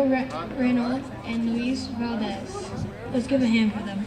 Reynolds and Luis Valdez. Let's give a hand for them.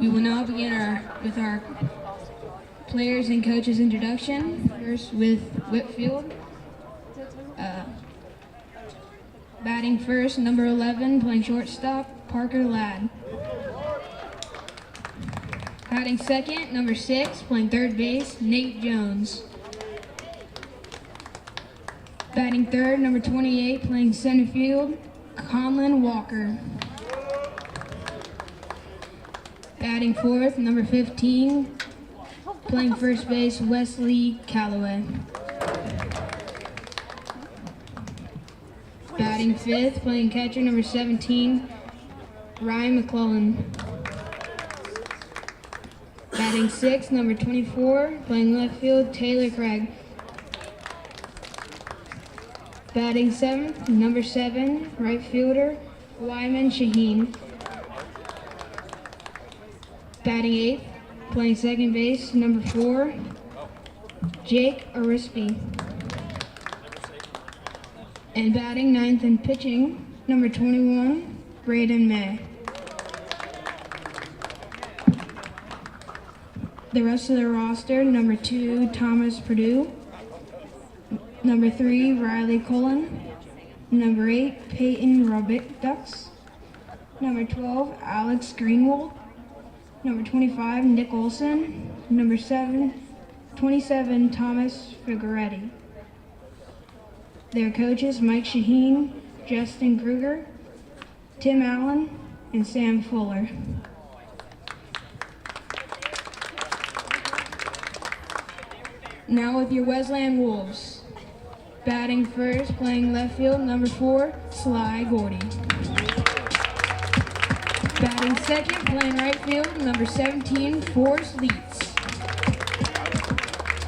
We will now begin with our players and coaches introduction. First with Whitefield. Batting first, number 11, playing shortstop, Parker Ladd. Batting second, number 6, playing third base, Nate Jones. Batting third, number 28, playing center field, Conlon Walker. Batting fourth, number 15, playing first base, Wesley Calloway. Batting fifth, playing catcher, number 17, Ryan McClellan. Batting sixth, number 24, playing left field, Taylor Craig. Batting seventh, number 7, right fielder, Wyman Shaheen. Batting eighth, playing second base, number 4, Jake Arispe. And batting ninth and pitching, number 21, Braden May. The rest of the roster, number 2, Thomas Perdue. Number 3, Riley Cullen. Number 8, Peyton Robitux. Number 12, Alex Greenwald. Number 25, Nick Olson. Number 27, Thomas Figueretti. Their coaches, Mike Shaheen, Justin Kruger, Tim Allen, and Sam Fuller. Now with your Wesleyan Wolves. Batting first, playing left field, number 4, Sly Gordy. Batting second, playing right field, number 17, Forrest Leitz.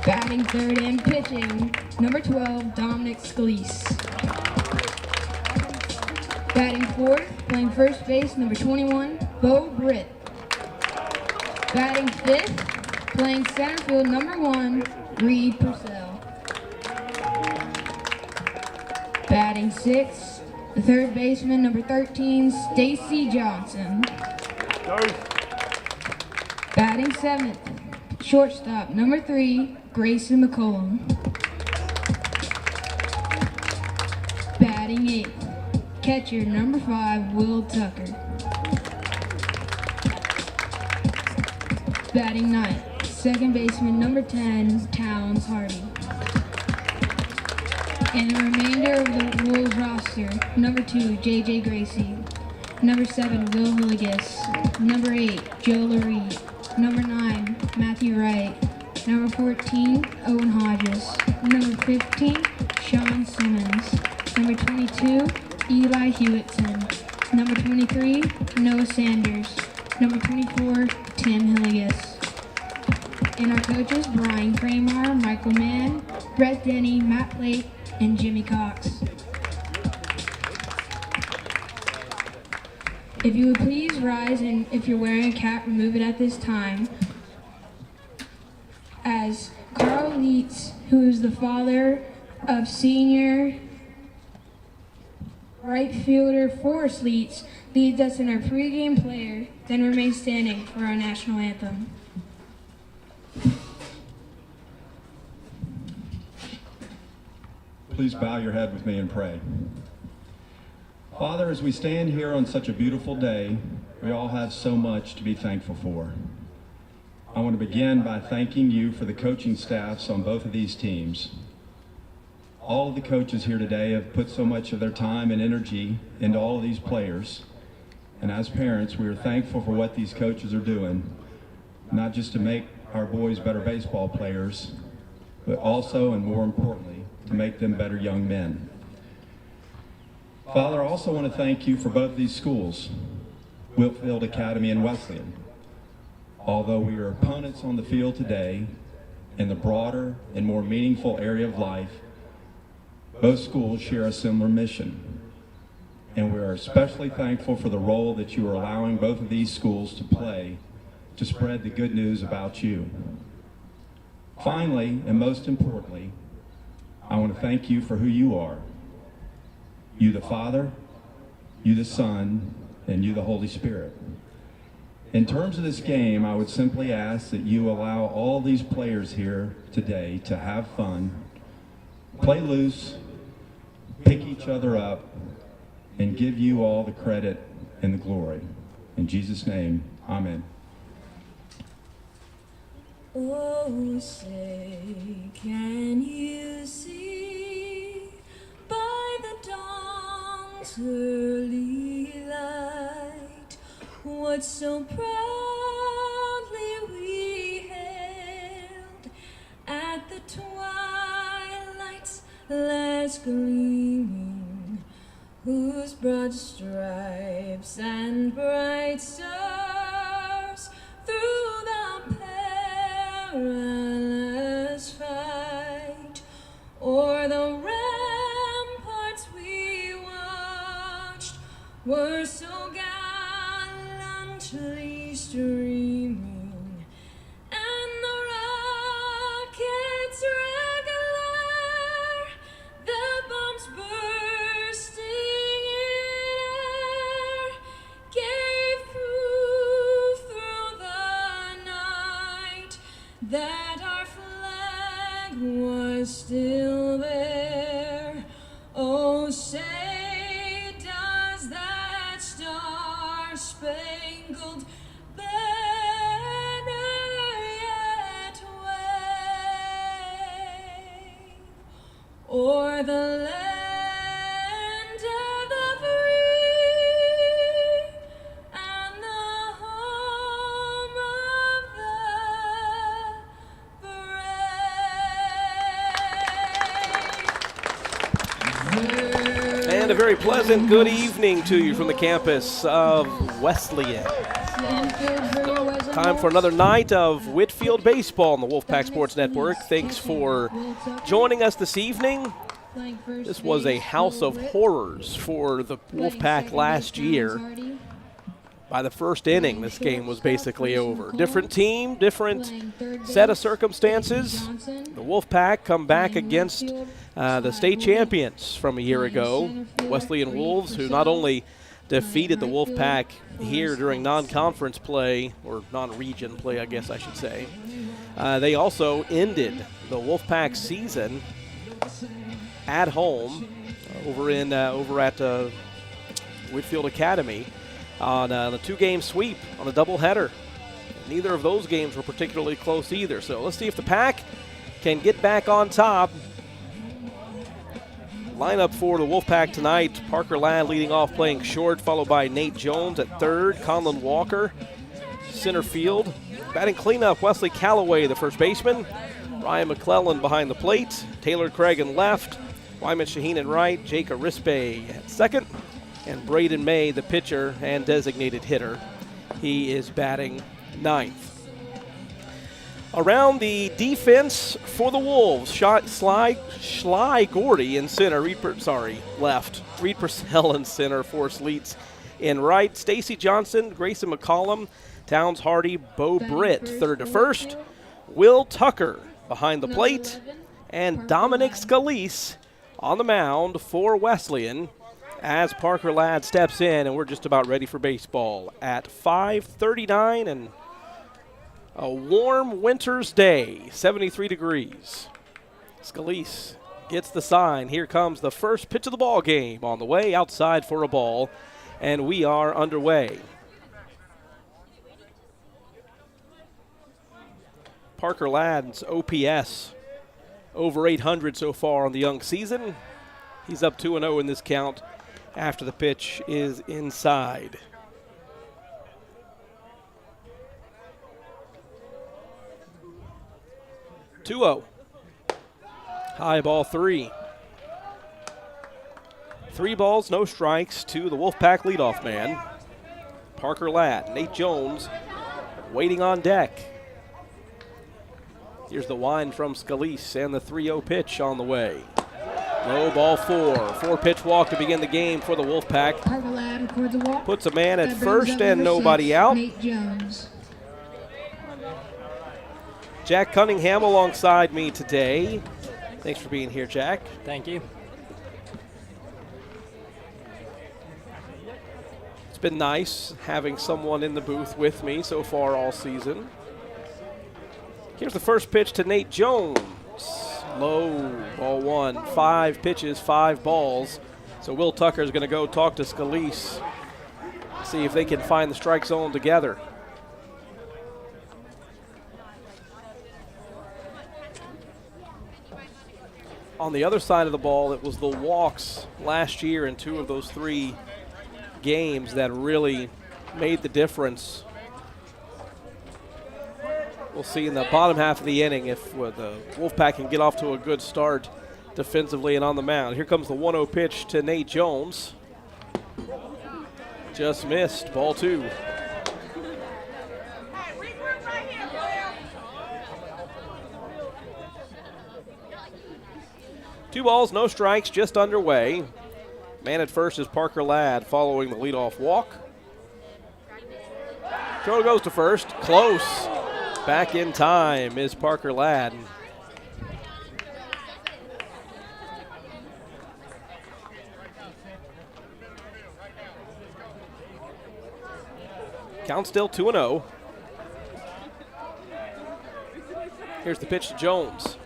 Batting third and pitching, number 12, Dominic Scalise. Batting fourth, playing first base, number 21, Bo Britt. Batting fifth, playing center field, number 1, Reed Purcell. Batting sixth, the third baseman, number 13, Stacy Johnson. Batting seventh, shortstop, number 3, Grayson McCollum. Batting eighth, catcher, number 5, Will Tucker. Batting ninth, second baseman, number 10, Towns Hardy. And the remainder of the Wolves roster, number 2, J.J. Gracie. Number 7, Will Hilligus. Number 8, Joe Laree. Number 9, Matthew Wright. Number 14, Owen Hodges. Number 15, Sean Simmons. Number 22, Eli Hewitson. Number 23, Noah Sanders. Number 24, Tim Hilligus. And our coaches, Brian Kramer, Michael Mann, Brett Denny, Matt Plate, and Jimmy Cox. If you would please rise, and if you're wearing a cap, remove it at this time. As Carl Leitz, who is the father of senior right fielder Forrest Leitz, leads us in our pregame prayer, then remain standing for our national anthem. Please bow your head with me and pray. Father, as we stand here on such a beautiful day, we all have so much to be thankful for. I want to begin by thanking you for the coaching staffs on both of these teams. All of the coaches here today have put so much of their time and energy into all of these players. And as parents, we are thankful for what these coaches are doing, not just to make our boys better baseball players, but also, and more importantly, to make them better young men. Father, I also want to thank you for both of these schools, Whitefield Academy and Wesleyan. Although we are opponents on the field today, in the broader and more meaningful area of life, both schools share a similar mission. And we are especially thankful for the role that you are allowing both of these schools to play to spread the good news about you. Finally, and most importantly, I want to thank you for who you are. You the Father, you the Son, and you the Holy Spirit. In terms of this game, I would simply ask that you allow all these players here today to have fun, play loose, pick each other up, and give you all the credit and the glory. In Jesus' name, amen. Oh, say, can you see by the dawn's early light what so proudly we hailed at the twilight's last gleaming, whose broad stripes and bright stars through the perilous fight o'er the ramparts we watched were so gallantly streaming, and the rockets regular, the bombs bursting in air, gave proof through the night that our flag was still there. Oh, say, does that star-spangled banner yet wave o'er the land of the free and the home of the brave? And a very pleasant good evening to you from the campus of Wesleyan. Time for another night of Whitefield Baseball on the Wolfpack Sports Network. Thanks for joining us this evening. Playing first This was a base, house Will of Witt. horrors for the Playing Wolfpack second last base, year. Thomas Hardy. By the first inning, this game was basically over. Different team, different Playing third set of base, circumstances. Stacey Johnson. The Wolfpack come back Playing against Whitefield, the state Woody. champions from a year Playing ago, center field, Wesleyan Reed Wolves, who Purcell. not only defeated the Right field, Wolfpack here Forrest during Hicks. non-conference play, or non-region play, I guess I should say. They also ended the Wolfpack season at home over at Whitefield Academy on a 2-game sweep on a doubleheader. Neither of those games were particularly close either. So let's see if the Pack can get back on top. Lineup for the Wolfpack tonight: Parker Ladd leading off, playing short, followed by Nate Jones at third, Conlon Walker center field. Batting cleanup, Wesley Calloway, the first baseman, Ryan McClellan behind the plate, Taylor Craig in left, Wyman Shaheen in right, Jake Arispe at second, and Braden May, the pitcher and designated hitter. He is batting ninth. Around the defense for the Wolves, Schley Gordy in center, left. Reed Purcell in center, Forrest Leeds in right, Stacy Johnson, Grayson McCollum, Towns Hardy, Bo Britt third to first, Will Tucker behind the plate, and Dominic Scalise on the mound for Wesleyan as Parker Ladd steps in, and we're just about ready for baseball at 5:39 and a warm winter's day, 73 degrees. Scalise gets the sign. Here comes the first pitch of the ball game on the way outside for a ball, and we are underway. Parker Ladd's OPS over 800 so far on the young season. He's up 2-0 in this count after the pitch is inside. Two-0. High ball 3. 3 balls, no strikes to the Wolfpack leadoff man, Parker Ladd. Nate Jones waiting on deck. Here's the wind from Scalise and the 3-0 pitch on the way. Low ball 4. 4-pitch walk to begin the game for the Wolfpack. Parker Ladd records a walk. Puts a man at That brings first up and number nobody 6, out. Nate Jones. Jack Cunningham alongside me today. Thanks for being here, Jack. Thank you. It's been nice having someone in the booth with me so far all season. Here's the first pitch to Nate Jones. Low, ball 1. 5 pitches, 5 balls. So Will Tucker is going to go talk to Scalise, see if they can find the strike zone together. On the other side of the ball, it was the walks last year in 2 of those 3 games that really made the difference. We'll see in the bottom half of the inning if the Wolfpack can get off to a good start defensively and on the mound. Here comes the 1-0 pitch to Nate Jones. Just missed, ball 2. Two balls, no strikes, just underway. Man at first is Parker Ladd following the leadoff walk. Throw goes to first, close. Back in time is Parker Ladd. Count still 2-0. Here's the pitch to Jones.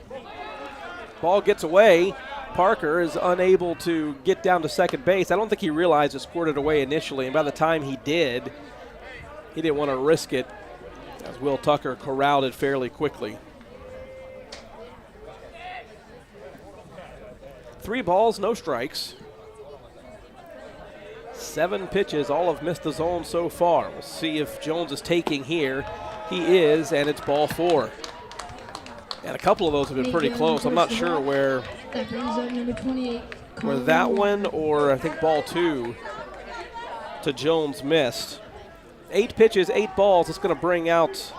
Ball gets away. Parker is unable to get down to second base. I don't think he realized it squirted away initially, and by the time he did, he didn't want to risk it as Will Tucker corralled it fairly quickly. 3 balls, no strikes. 7 pitches, all have missed the zone so far. We'll see if Jones is taking here. He is, and it's ball 4. And a couple of those have been pretty close. I'm not sure where That brings up number 28. that one or I think ball 2 to Jones missed. 8 pitches, 8 balls. It's going to bring out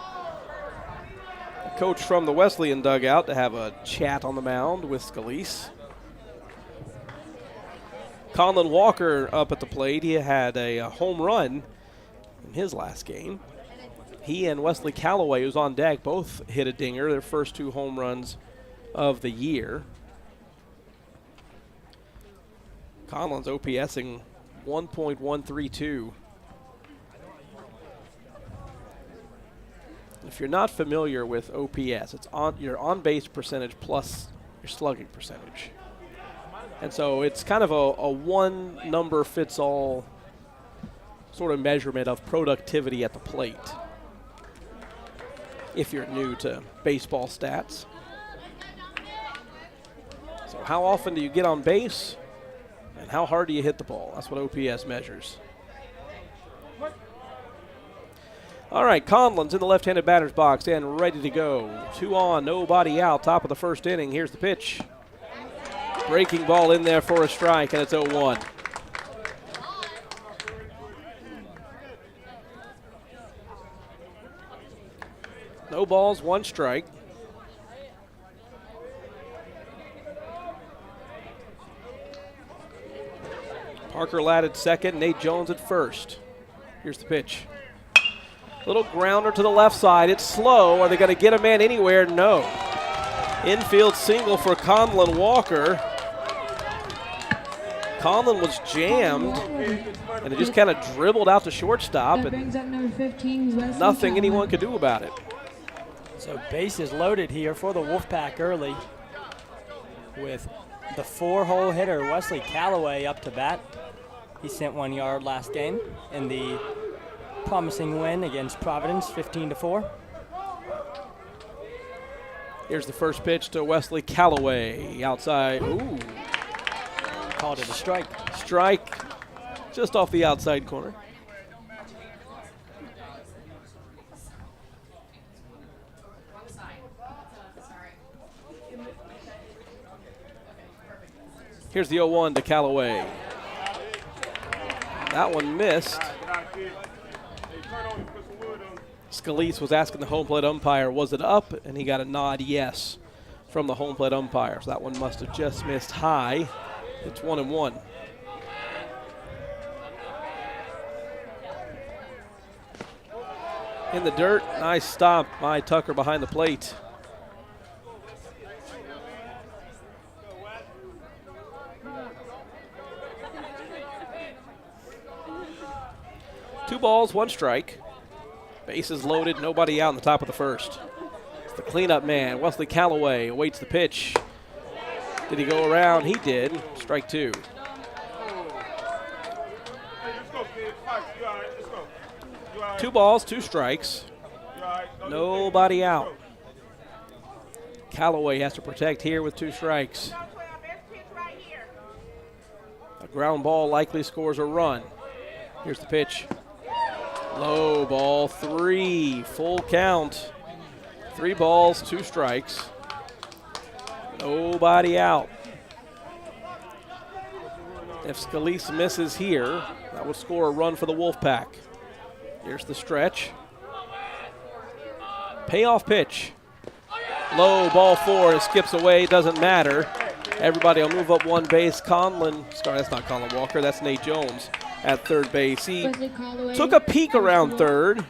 a coach from the Wesleyan dugout to have a chat on the mound with Scalise. Conlon Walker up at the plate. He had a home run in his last game. He and Wesley Calloway, who's on deck, both hit a dinger, their first 2 home runs of the year. Conlon's OPSing 1.132. If you're not familiar with OPS, it's your on-base percentage plus your slugging percentage. And so it's kind of a one-number-fits-all sort of measurement of productivity at the plate, if you're new to baseball stats. So how often do you get on base, and how hard do you hit the ball? That's what OPS measures. All right, Conlon's in the left-handed batter's box and ready to go. 2 on, nobody out, top of the first inning. Here's the pitch. Breaking ball in there for a strike, and it's 0-1. No balls, 1 strike. Parker Ladd at second, Nate Jones at first. Here's the pitch. Little grounder to the left side. It's slow. Are they going to get a man anywhere? No. Infield single for Conlon Walker. Conlon was jammed, and it just kind of dribbled out to shortstop, That brings up number 15, Wesley nothing Calloway. anyone could do about it. So bases loaded here for the Wolfpack early with the 4-hole hitter Wesley Calloway up to bat. He sent 1 yard last game in the promising win against Providence, 15-4. Here's the first pitch to Wesley Calloway. Outside. Ooh. Called it a strike. Strike just off the outside corner. Here's the 0-1 to Calloway. That one missed. Scalise was asking the home plate umpire, was it up? And he got a nod yes from the home plate umpire. So that one must have just missed high. It's 1-1. In the dirt, nice stop by Tucker behind the plate. Two balls, 1 strike. Bases loaded, nobody out in the top of the first. It's the cleanup man, Wesley Calloway, awaits the pitch. Did he go around? He did. Strike 2. Two balls, 2 strikes. Nobody out. Calloway has to protect here with 2 strikes. A ground ball likely scores a run. Here's the pitch. Low ball, 3, full count. 3 balls, 2 strikes. Nobody out. If Scalise misses here, that would score a run for the Wolfpack. Here's the stretch. Payoff pitch. Low ball 4, it skips away, doesn't matter. Everybody will move up 1 base. That's not Conlon Walker, that's Nate Jones at third base. He Wesley Calloway took a peek around third.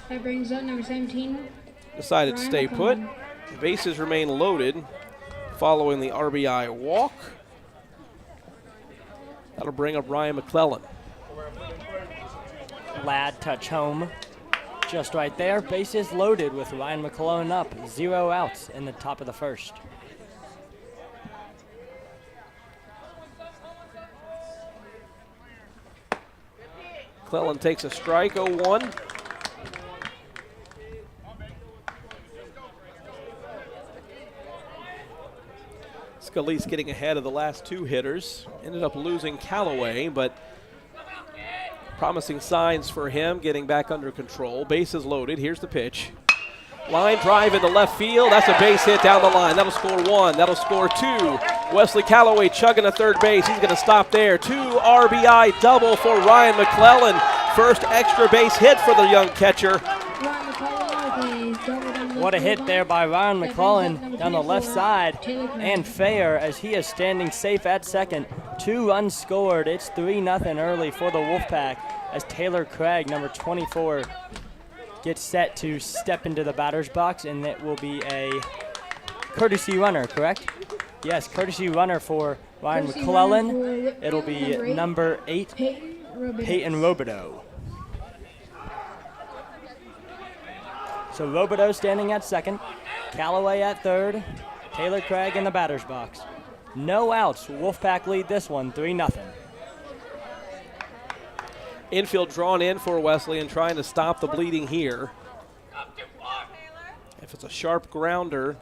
That brings up number 17. Decided to Brian stay put. McClellan. The bases remain loaded following the RBI walk. That'll bring up Ryan McClellan. Ladd touch home. Just right there. Bases loaded with Ryan McClellan up. 0 outs in the top of the first. McClellan takes a strike, 0-1. Scalise getting ahead of the last 2 hitters. Ended up losing Calloway, but promising signs for him getting back under control. Bases loaded. Here's the pitch. Line drive into left field. That's a base hit down the line. That'll score 1. That'll score 2. Wesley Calloway chugging to third base. He's going to stop there. 2 RBI double for Ryan McClellan. First extra base hit for the young catcher. Ryan McClellan with a double down the What a left hit field. there by Ryan That brings up McClellan number down the left 24, side. Taylor Green. And fair as he is standing safe at second. 2 runs scored. It's 3-0 early for the Wolfpack as Taylor Craig, number 24, gets set to step into the batter's box, and it will be a courtesy runner, correct? Yes, courtesy runner for Ryan Courtesy McClellan. runner for It'll be number 8, Peyton Robideau. So Robideau standing at second, Callaway at third, Taylor Craig in the batter's box. No outs. Wolfpack lead this one 3-0. Infield drawn in for Wesleyan, trying to stop the bleeding here. If it's a sharp grounder,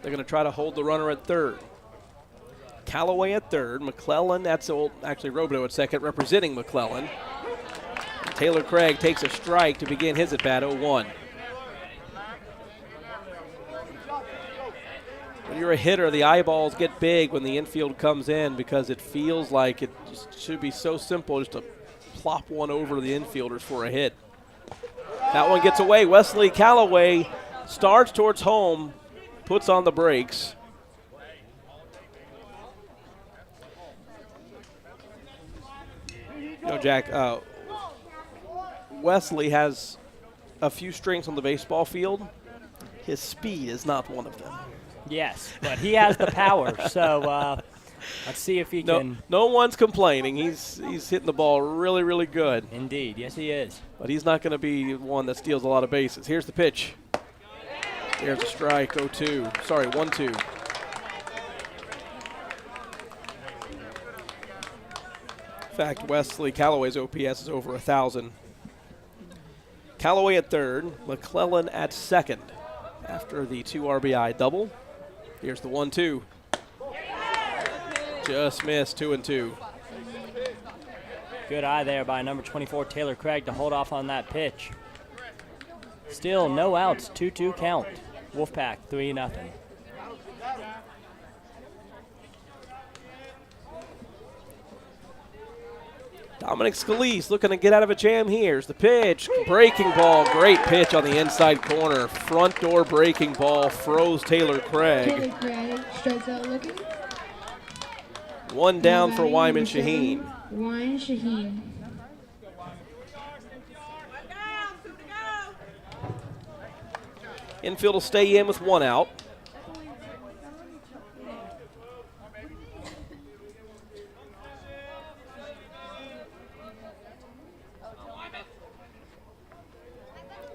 they're going to try to hold the runner at third. Callaway at third, McClellan, actually Robideau at second, representing McClellan. And Taylor Craig takes a strike to begin his at-bat, 0-1. When you're a hitter, the eyeballs get big when the infield comes in because it feels like it just should be so simple just to plop one over the infielders for a hit. That one gets away. Wesley Callaway starts towards home, puts on the brakes. You know, Jack, Wesley has a few strengths on the baseball field. His speed is not one of them. Yes, but he has the power, so let's see if he can. No one's complaining. He's hitting the ball really, really good. Indeed, yes he is. But he's not going to be one that steals a lot of bases. Here's the pitch. There's a strike, 0-2. Sorry, 1-2. In fact, Wesley Callaway's OPS is over 1,000. Callaway at third, McClellan at second after the 2 RBI double. Here's the 1-2. Just missed, 2-2. Good eye there by number 24, Taylor Craig, to hold off on that pitch. Still no outs, 2-2 count. Wolfpack 3-0. Dominic Scalise looking to get out of a jam here. Here's the pitch. Breaking ball. Great pitch on the inside corner. Front door breaking ball. Froze Taylor Craig. Taylor Craig strikes out looking. One down for Wyman Shaheen. Wyman Shaheen. Infield will stay in with 1 out.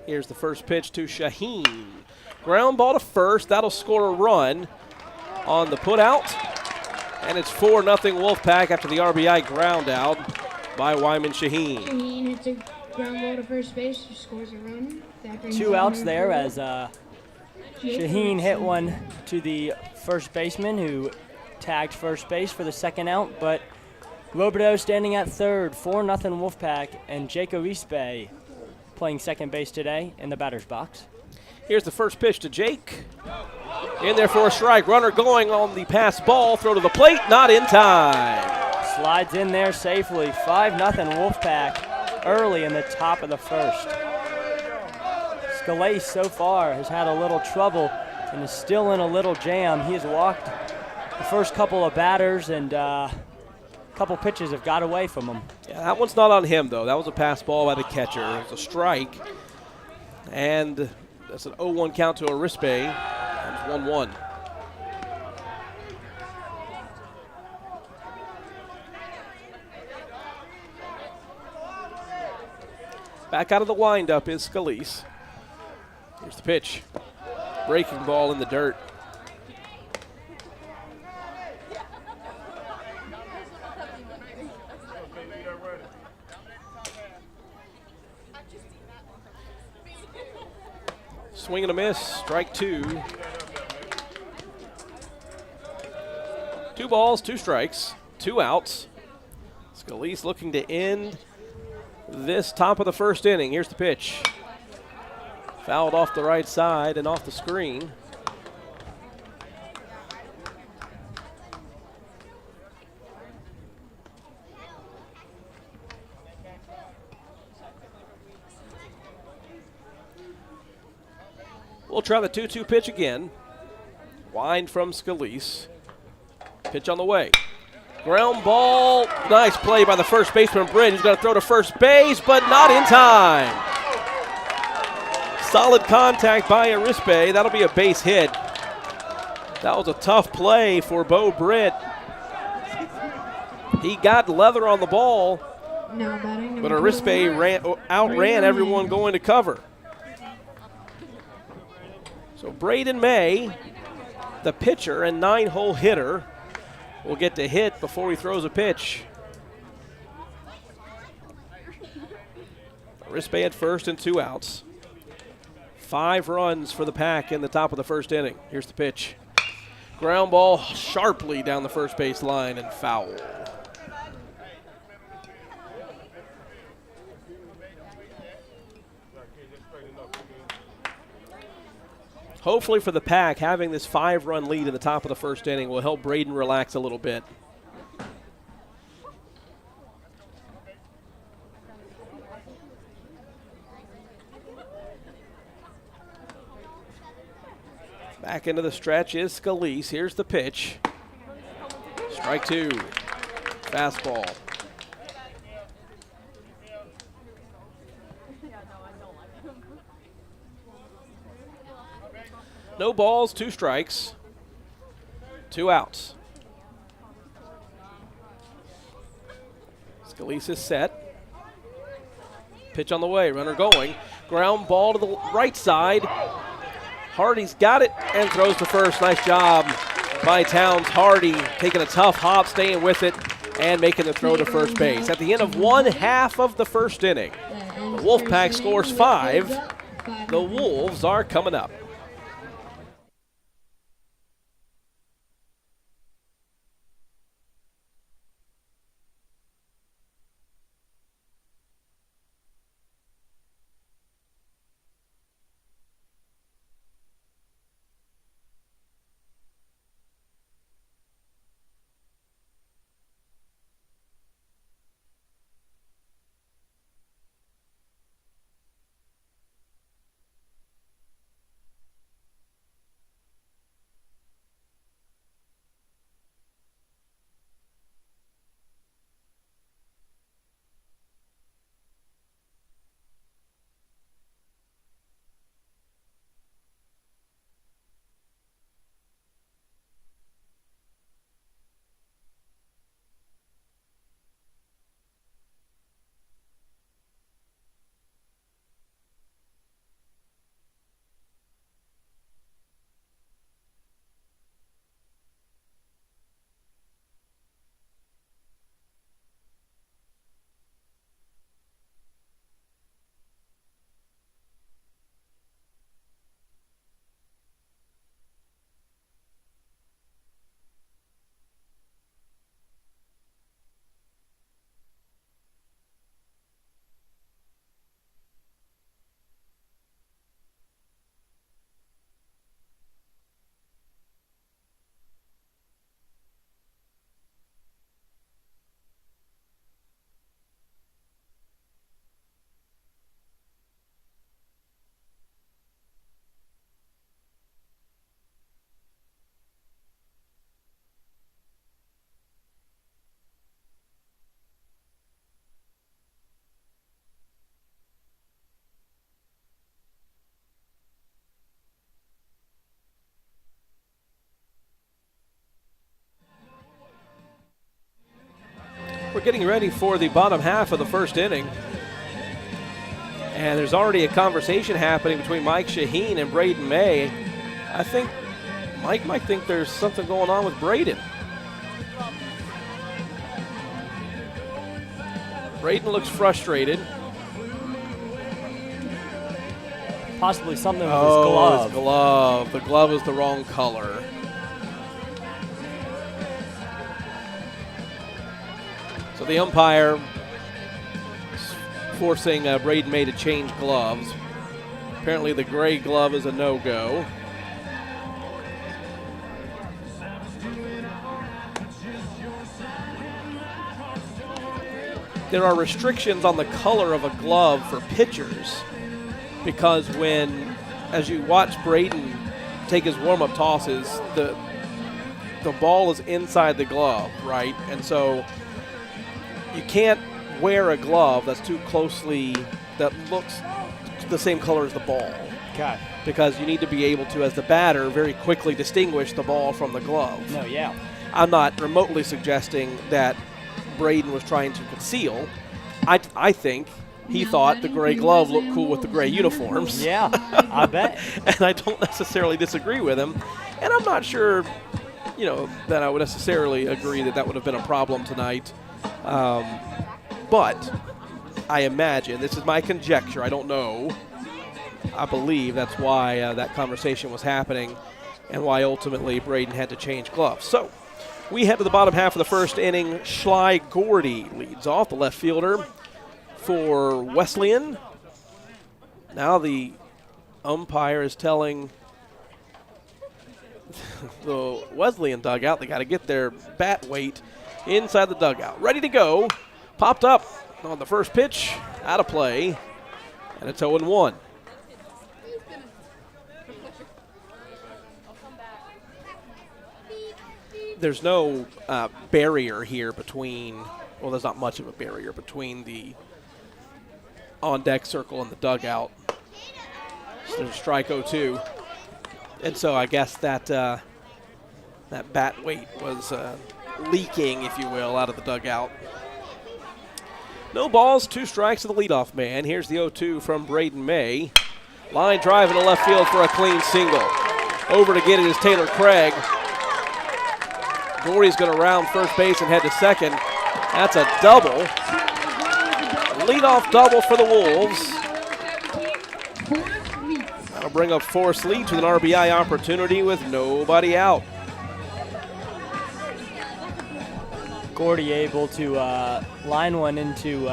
Here's the first pitch to Shaheen. Ground ball to first. That'll score a run on the put out. And it's 4-0 Wolfpack after the RBI ground out by Wyman Shaheen. Shaheen hits a ground ball to first base, scores a run. 2 outs there as Shaheen hit one to the first baseman who tagged first base for the second out, but Robideau standing at third, 4-0 Wolfpack, and Jake Arispe playing second base today in the batter's box. Here's the first pitch to Jake. In there for a strike. Runner going on the pass ball. Throw to the plate. Not in time. Slides in there safely. 5-0 Wolfpack early in the top of the first. Scalise so far has had a little trouble and is still in a little jam. He has walked the first couple of batters, and a couple pitches have got away from him. Yeah, that one's not on him, though. That was a pass ball by the catcher. It was a strike. And that's an 0-1 count to Arispe. It's 1-1. Back out of the windup is Scalise. Here's the pitch. Breaking ball in the dirt. Swing and a miss, strike 2. 2 balls, 2 strikes, 2 outs. Scalise looking to end this top of the first inning. Here's the pitch. Fouled off the right side and off the screen. We'll try the 2-2 pitch again. Wind from Scalise. Pitch on the way. Ground ball. Nice play by the first baseman, Britt. He's going to throw to first base, but not in time. Solid contact by Arispe. That'll be a base hit. That was a tough play for Bo Britt. He got leather on the ball, Now batting but number Arispe outran everyone going to cover. So Braden May, the pitcher and 9-hole hitter, will get to hit before he throws a pitch. Arispe at first and 2 outs. 5 runs for the Pack in the top of the first inning. Here's the pitch. Ground ball sharply down the first base line and foul. Hopefully for the Pack, having this 5-run lead in the top of the first inning will help Braden relax a little bit. Back into the stretch is Scalise. Here's the pitch. Strike 2. Fastball. No balls, 2 strikes, 2 outs. Scalise is set. Pitch on the way, runner going. Ground ball to the right side. Hardy's got it and throws to first. Nice job by Towns. Hardy taking a tough hop, staying with it, and making the throw to first base. At the end of 1/2 of the first inning, the Wolfpack scores 5. The Wolves are coming up. We're getting ready for the bottom half of the first inning. And there's already a conversation happening between Mike Shaheen and Braden May. I think Mike might think there's something going on with Braden. Braden looks frustrated. Possibly something with his glove. His glove. The glove is the wrong color. So the umpire is forcing Braden May to change gloves. Apparently the gray glove is a no-go. There are restrictions on the color of a glove for pitchers because as you watch Braden take his warm-up tosses, the the ball is inside the glove, right? And so you can't wear a glove that's too closely, that looks the same color as the ball. Okay. Because you need to be able to, as the batter, very quickly distinguish the ball from the glove. No, yeah. I'm not remotely suggesting that Braden was trying to conceal. I think he thought the gray glove looked cool with the gray uniforms. Yeah, I bet. And I don't necessarily disagree with him. And I'm not sure, that I would necessarily agree that would have been a problem tonight. But I imagine, this is my conjecture, I don't know, I believe that's why that conversation was happening and why ultimately Braden had to change gloves. So we head to the bottom half of the first inning. Schley Gordy leads off, the left fielder for Wesleyan. Now the umpire is telling the Wesleyan dugout they got to get their bat weight inside the dugout. Ready to go. Popped up on the first pitch. Out of play. And it's 0-1. There's no barrier here between, well, there's not much of a barrier between the on-deck circle and the dugout. So there's strike 0-2. And so I guess that that bat weight was leaking, if you will, out of the dugout. No balls, 2 strikes to the leadoff man. Here's the 0-2 from Braden May. Line drive in the left field for a clean single. Over to get it is Taylor Craig. Gordy's going to round first base and head to second. That's a double. Leadoff double for the Wolves. That'll bring up Forrest Leach with an RBI opportunity with nobody out. Gordy able to line one into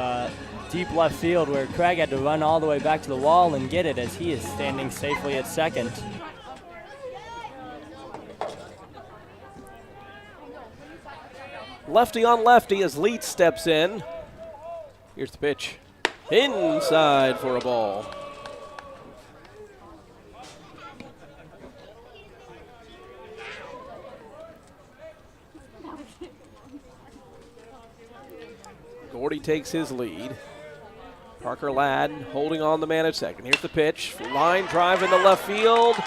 deep left field where Craig had to run all the way back to the wall and get it as he is standing safely at second. Lefty on lefty as Leach steps in. Here's the pitch. Inside for a ball. Gordy takes his lead. Parker Ladd holding on the man at second. Here's the pitch. Line drive into left field.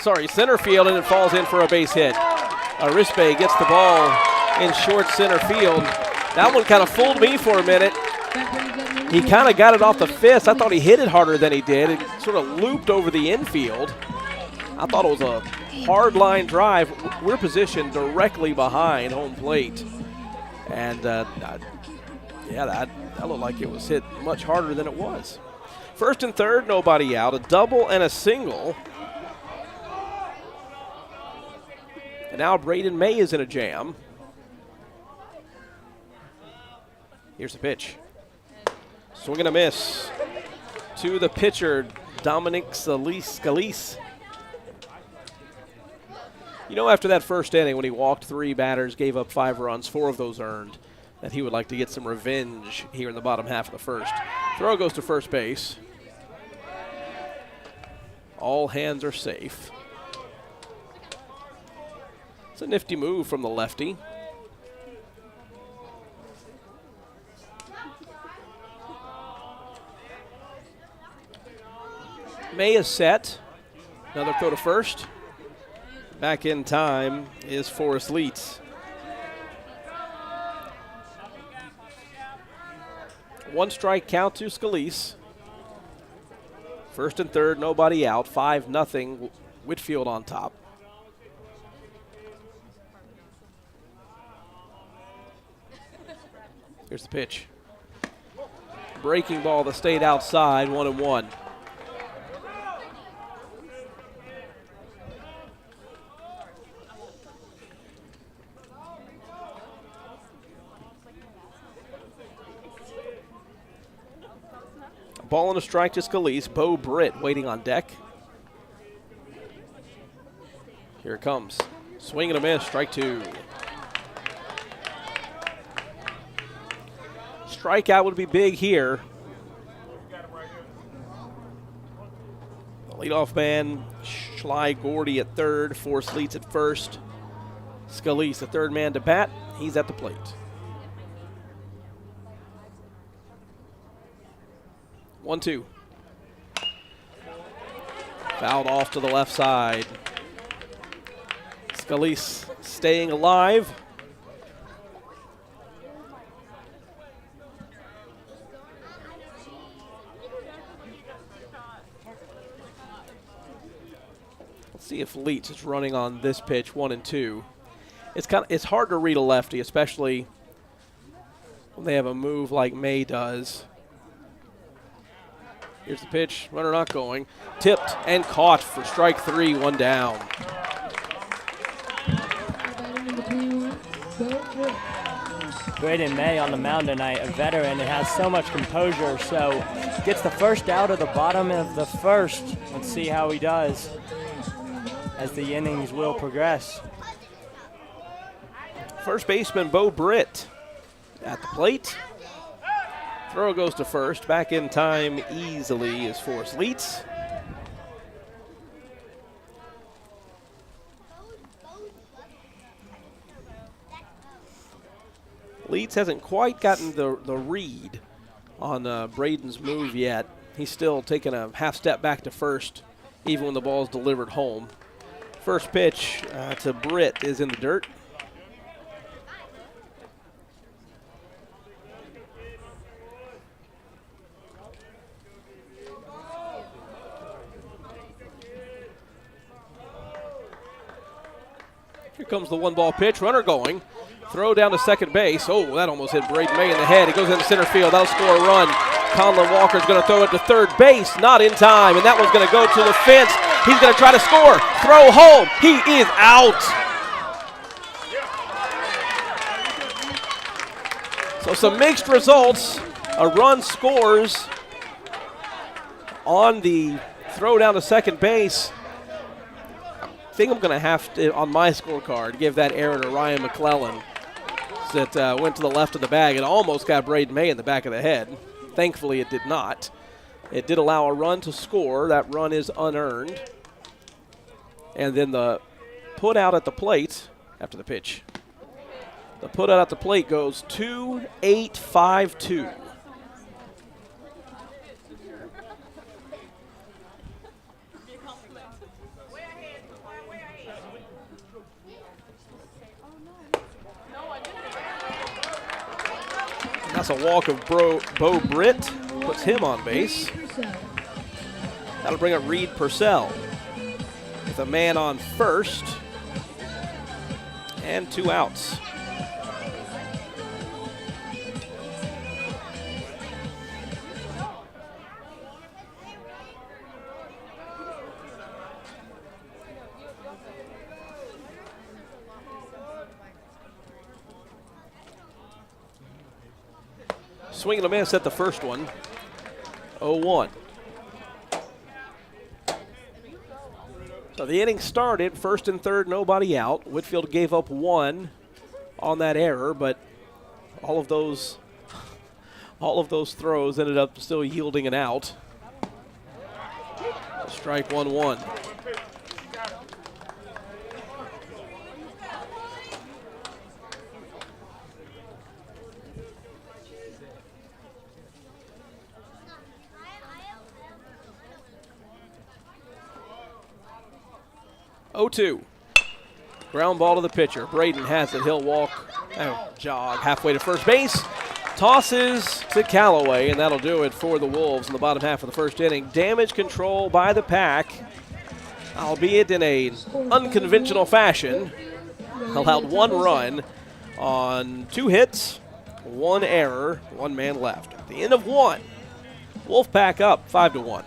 Center field, and it falls in for a base hit. Arispe gets the ball in short center field. That one kind of fooled me for a minute. He kind of got it off the fist. I thought he hit it harder than he did. It sort of looped over the infield. I thought it was a hard line drive. We're positioned directly behind home plate. And that looked like it was hit much harder than it was. First and third, nobody out. A double and a single. And now Braden May is in a jam. Here's the pitch. Swing and a miss to the pitcher, Dominic Scalise. After that first inning when he walked 3 batters, gave up 5 runs, 4 of those earned, that he would like to get some revenge here in the bottom half of the first. Throw goes to first base. All hands are safe. It's a nifty move from the lefty. May is set. Another throw to first. Back in time is Forrest Leach. 1 strike count to Scalise. First and third, nobody out. 5-0. Whitefield on top. Here's the pitch. Breaking ball that stayed outside, 1-1. Ball and a strike to Scalise. Bo Britt waiting on deck. Here it comes. Swing and a miss. Strike 2. Strikeout would be big here. The leadoff man, Schley Gordy at third. Forrest Leach at first. Scalise, the third man to bat. He's at the plate. 1-2. Fouled off to the left side. Scalise staying alive. Let's see if Leach is running on this pitch, 1-2. It's hard to read a lefty, especially when they have a move like May does. Here's the pitch, runner not going. Tipped and caught for strike 3, 1 down. Braden May on the mound tonight, a veteran that has so much composure, so gets the first out of the bottom of the first. Let's see how he does as the innings will progress. First baseman Bo Britt at the plate. Throw goes to first. Back in time easily is Forrest Leitz. Leitz hasn't quite gotten the read on Braden's move yet. He's still taking a half step back to first, even when the ball is delivered home. First pitch to Britt is in the dirt. Here comes the 1-ball pitch, runner going. Throw down to second base. Oh, that almost hit Braden May in the head. He goes into center field. That'll score a run. Conlon Walker's going to throw it to third base. Not in time, and that one's going to go to the fence. He's going to try to score. Throw home. He is out. So some mixed results. A run scores on the throw down to second base. I think I'm going to have to, on my scorecard, give that error to Ryan McClellan. That went to the left of the bag. It almost got Braden May in the back of the head. Thankfully, it did not. It did allow a run to score. That run is unearned. And then the put out at the plate after the pitch. The put out at the plate goes 2-8-5-2. That's a walk of Bo Britt, puts him on base. That'll bring up Reed Purcell with a man on first and 2 outs. Swing and a miss at the first one. 0-1. So the inning started, first and third, nobody out. Whitefield gave up 1 on that error, but all of those throws ended up still yielding an out. Strike 1-1. Oh-2. Ground ball to the pitcher. Braden has it. He'll jog halfway to first base. Tosses to Callaway, and that'll do it for the Wolves in the bottom half of the first inning. Damage control by the Pack, albeit in a unconventional fashion. Allowed 1 run on 2 hits, 1 error, 1 man left. At the end of 1, Wolfpack up 5-1.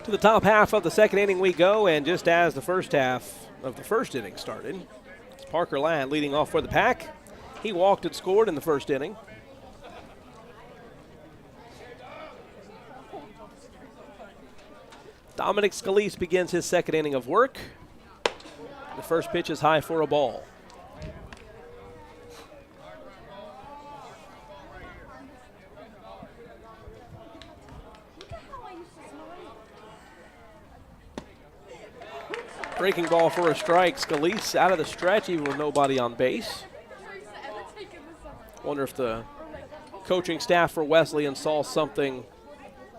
To the top half of the second inning we go, and just as the first half of the first inning started, it's Parker Ladd leading off for the Pack. He walked and scored in the first inning. Dominic Scalise begins his second inning of work. The first pitch is high for a ball. Breaking ball for a strike. Scalise out of the stretch, even with nobody on base. Wonder if the coaching staff for Wesleyan saw something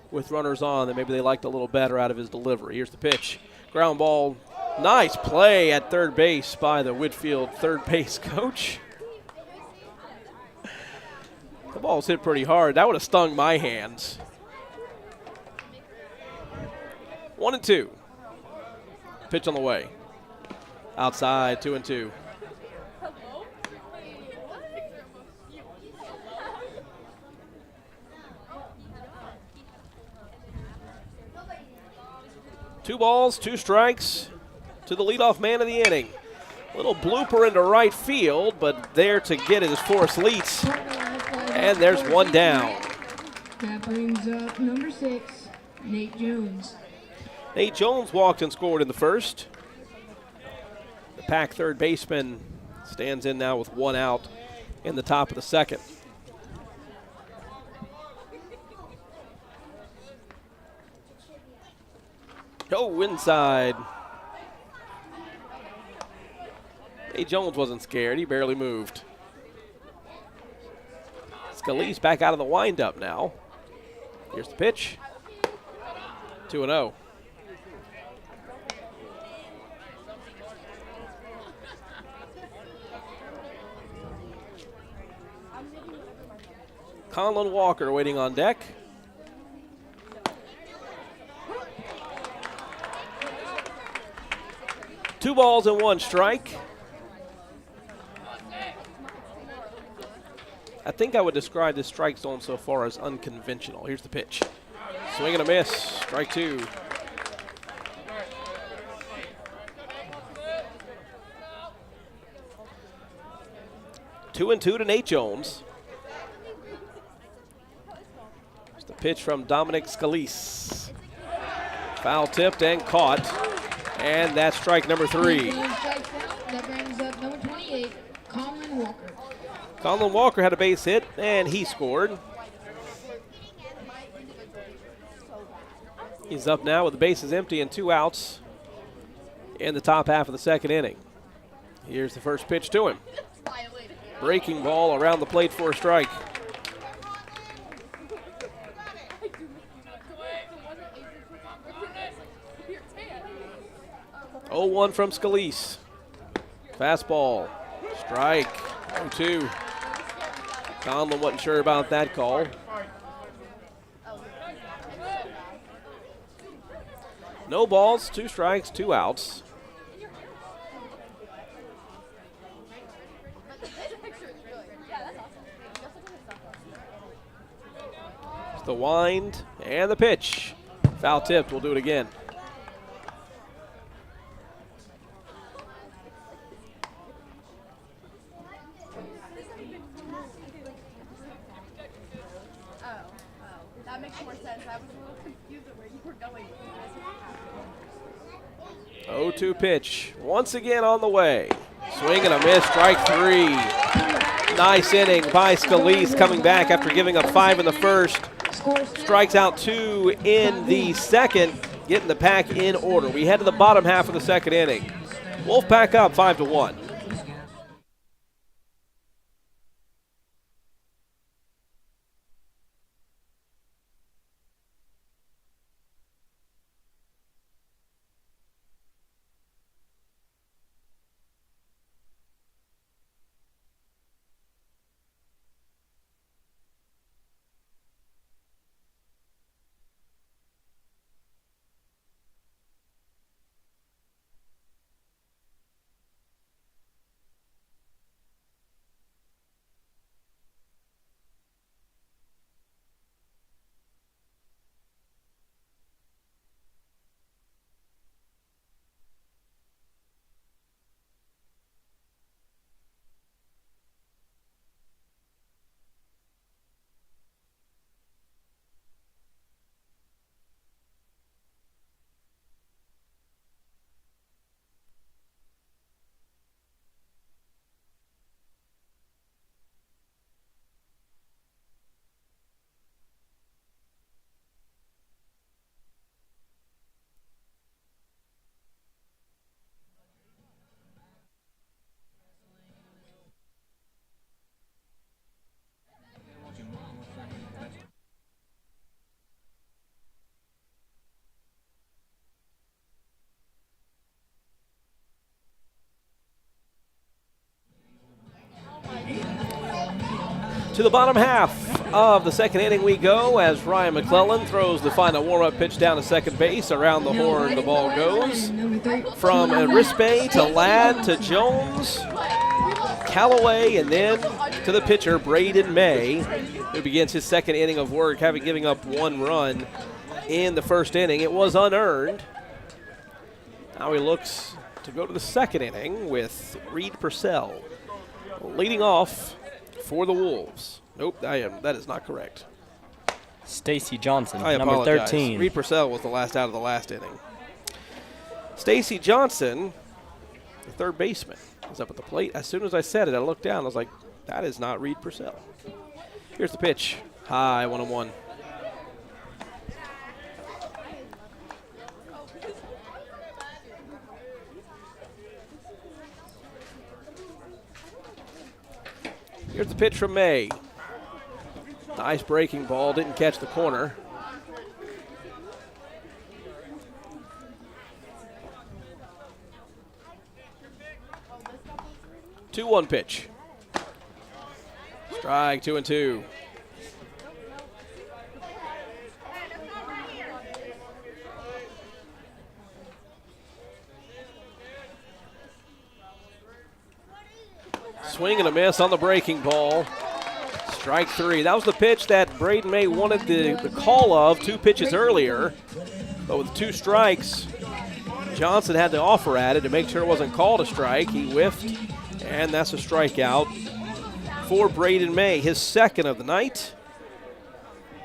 with runners on that maybe they liked a little better out of his delivery. Here's the pitch. Ground ball. Nice play at third base by the Whitefield third base coach. The ball's hit pretty hard. That would have stung my hands. 1-2. Pitch on the way. Outside, 2-2. Two balls, two strikes to the leadoff man of the inning. Little blooper into right field, but there to get it is Forrest Leeds. And there's one down. That brings up number 6, Nate Jones. Nate Jones walked and scored in the first. The Pack third baseman stands in now with one out in the top of the second. Oh, inside. Nate Jones wasn't scared. He barely moved. Scalise back out of the windup now. Here's the pitch. 2-0. Conlon Walker waiting on deck. Two balls and one strike. I think I would describe this strike zone so far as unconventional. Here's the pitch. Swing and a miss. Strike two. Two and two to Nate Jones. It's the pitch from Dominic Scalise. Foul tipped and caught. And that's strike number 3. That brings up number 28, Conlon Walker. Conlon Walker had a base hit, and he scored. He's up now with the bases empty and 2 outs in the top half of the second inning. Here's the first pitch to him. Breaking ball around the plate for a strike. 0-1 from Scalise. Fastball. Strike. 0-2. Conlon wasn't sure about that call. No balls, 2 strikes, 2 outs. It's the wind and the pitch. Foul tipped. We'll do it again. That makes more sense. I was a little confused at where you were going with this. 0-2 pitch. Once again on the way. Swing and a miss. Strike 3. Nice inning by Scalise, coming back after giving up 5 in the first. Strikes out 2 in the second, getting the Pack in order. We head to the bottom half of the second inning. Wolfpack up 5-1. To the bottom half of the second inning we go as Ryan McClellan throws the final warm-up pitch down to second base. Around the horn the ball goes. From Rispe to Ladd to Jones, Callaway, and then to the pitcher, Braden May, who begins his second inning of work, having given up 1 run in the first inning. It was unearned. Now he looks to go to the second inning with Reed Purcell leading off for the Wolves. Nope, that is not correct. Stacy Johnson, I number apologize. 13. Reed Purcell was the last out of the last inning. Stacy Johnson, the third baseman, is up at the plate. As soon as I said it, I looked down. I was like, that is not Reed Purcell. Here's the pitch. High, 1-1. Here's the pitch from May. Nice breaking ball, didn't catch the corner. Two one pitch. Strike, 2-2. Swing and a miss on the breaking ball. Strike 3. That was the pitch that Braden May wanted the call of 2 pitches earlier. But with 2 strikes, Johnson had to offer at it to make sure it wasn't called a strike. He whiffed, and that's a strikeout for Braden May, his second of the night.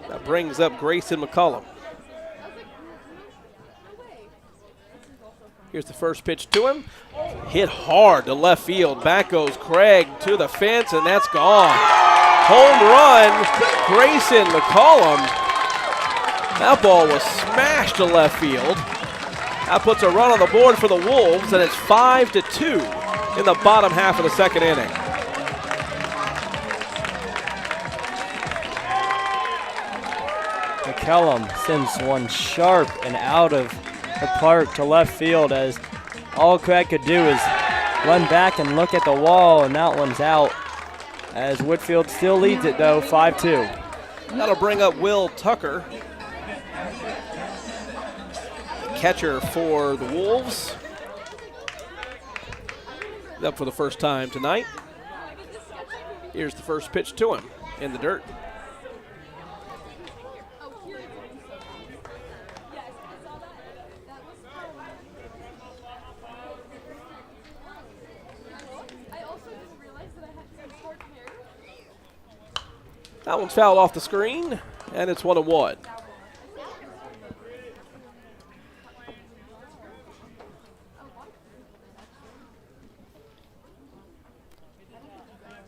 That brings up Grayson McCullum. Here's the first pitch to him. Hit hard to left field. Back goes Craig to the fence, and that's gone. Home run, Grayson McCullum. That ball was smashed to left field. That puts a run on the board for the Wolves, and it's 5-2 in the bottom half of the second inning. McCullum sends one sharp and out of the park to left field, as all Craig could do is run back and look at the wall, and that one's out, as Whitefield still leads it though, 5-2. That'll bring up Will Tucker, catcher for the Wolves. He's up for the first time tonight. Here's the first pitch to him in the dirt. That one's fouled off the screen, and it's 1-1.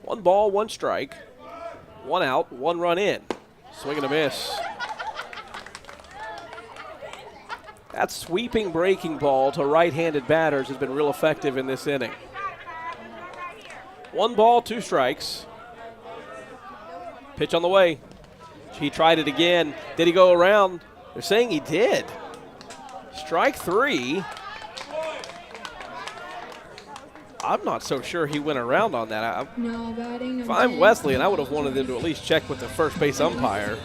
One ball, one strike, one out, one run in. Swing and a miss. That sweeping breaking ball to right-handed batters has been real effective in this inning. One ball, 2 strikes. Pitch on the way. He tried it again. Did he go around? They're saying he did. Strike 3. I'm not so sure he went around on that. No batting. If I'm Wesleyan, I would have wanted them to at least check with the first base umpire.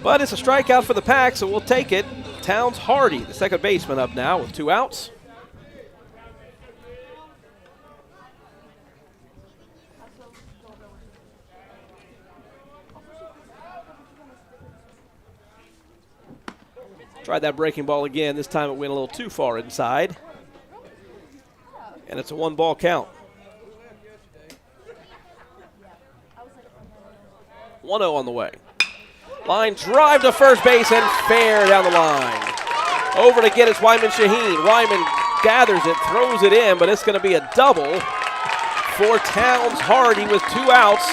But it's a strikeout for the Pack, so we'll take it. Towns Hardy, the second baseman, up now with 2 outs. Tried that breaking ball again. This time it went a little too far inside. And it's a 1-ball count. 1-0 on the way. Line drive to first base and fair down the line. Over to get it's Wyman Shaheen. Wyman gathers it, throws it in, but it's going to be a double for Towns Hardy with 2 outs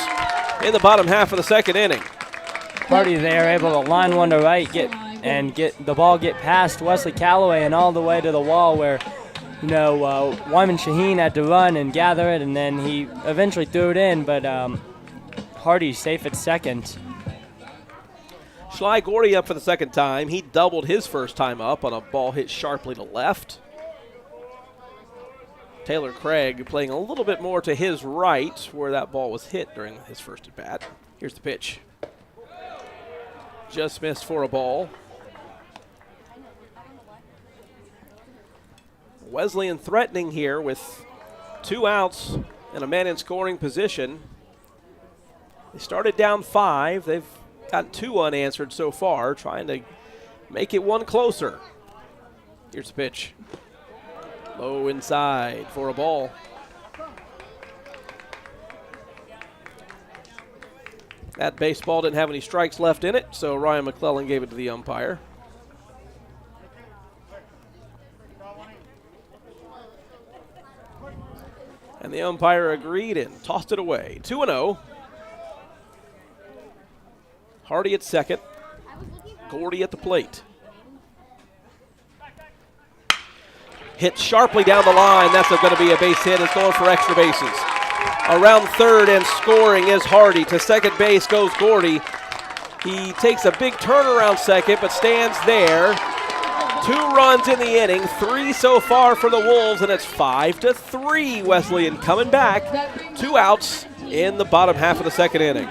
in the bottom half of the second inning. Hardy there able to line one to right, get the ball get past Wesley Callaway and all the way to the wall where, Wyman Shaheen had to run and gather it, and then he eventually threw it in, but Hardy's safe at second. Schley Gordy up for the second time. He doubled his first time up on a ball hit sharply to left. Taylor Craig playing a little bit more to his right where that ball was hit during his first at bat. Here's the pitch. Just missed for a ball. Wesleyan threatening here with 2 outs and a man in scoring position. They started down 5. They've got 2 unanswered so far, trying to make it 1 closer. Here's the pitch. Low inside for a ball. That baseball didn't have any strikes left in it, so Ryan McClellan gave it to the umpire. And the umpire agreed and tossed it away. 2-0. Hardy at second. Gordy at the plate. Hit sharply down the line. That's going to be a base hit. It's going for extra bases. Around third and scoring is Hardy. To second base goes Gordy. He takes a big turn around second, but stands there. 2 runs in the inning, 3 so far for the Wolves, and it's 5-3. Wesleyan coming back. 2 outs in the bottom half of the second inning.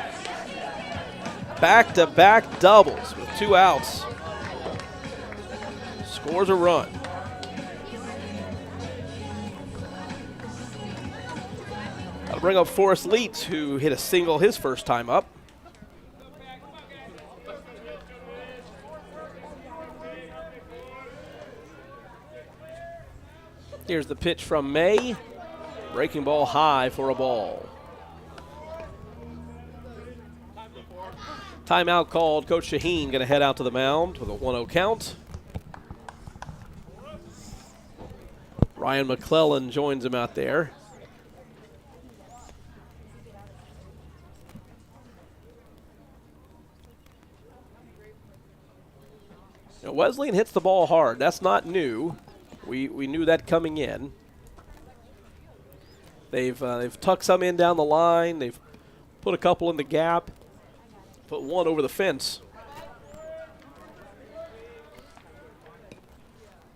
Back-to-back doubles with 2 outs. Scores a run. I'll bring up Forrest Leeds, who hit a single his first time up. Here's the pitch from May. Breaking ball high for a ball. Timeout called. Coach Shaheen going to head out to the mound with a 1-0 count. Ryan McClellan joins him out there. Now Wesleyan hits the ball hard. That's not new. We knew that coming in. They've tucked some in down the line. They've put a couple in the gap. Put 1 over the fence.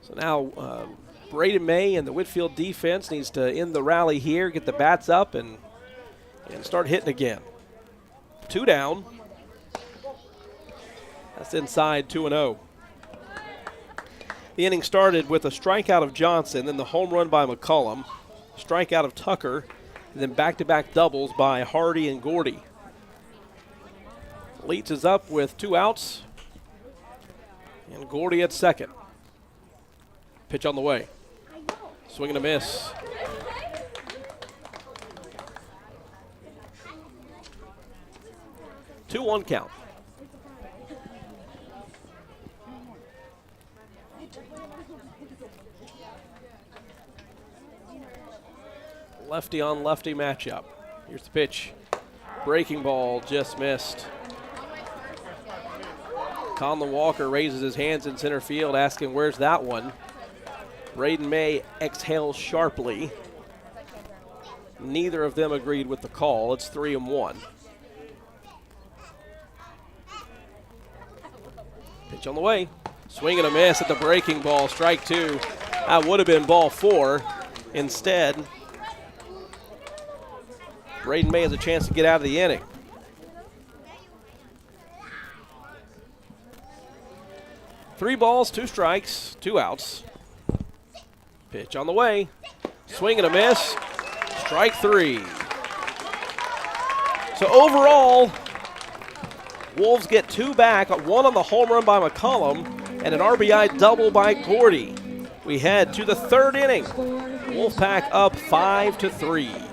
So now Braden May and the Whitefield defense needs to end the rally here, get the bats up, and start hitting again. 2 down. That's inside 2-0. The inning started with a strikeout of Johnson, then the home run by McCullum, strikeout of Tucker, and then back-to-back doubles by Hardy and Gordy. Leeds is up with 2 outs, and Gordy at second. Pitch on the way. Swing and a miss. Two 1 count. Lefty on lefty matchup. Here's the pitch. Breaking ball just missed. Conlon Walker raises his hands in center field asking where's that one. Braden May exhales sharply. Neither of them agreed with the call. It's 3-1. Pitch on the way. Swing and a miss at the breaking ball. Strike 2. That would have been ball 4. Instead, Braden May has a chance to get out of the inning. Three balls, 2 strikes, 2 outs. Pitch on the way. Swing and a miss. Strike 3. So overall, Wolves get 2 back, 1 on the home run by McCullum and an RBI double by Gordy. We head to the 3rd inning. Wolfpack up 5-3.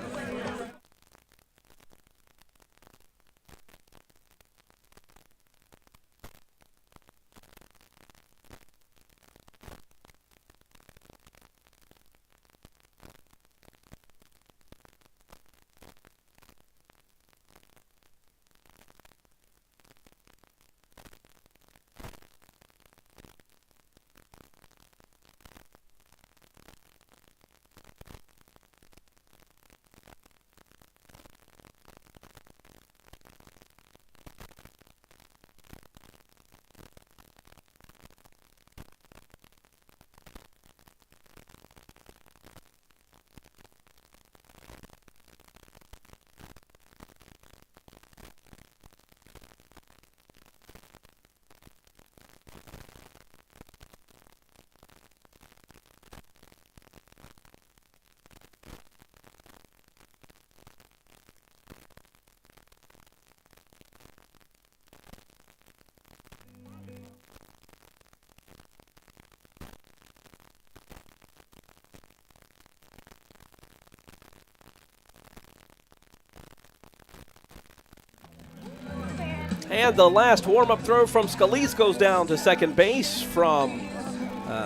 And the last warm-up throw from Scalise goes down to second base from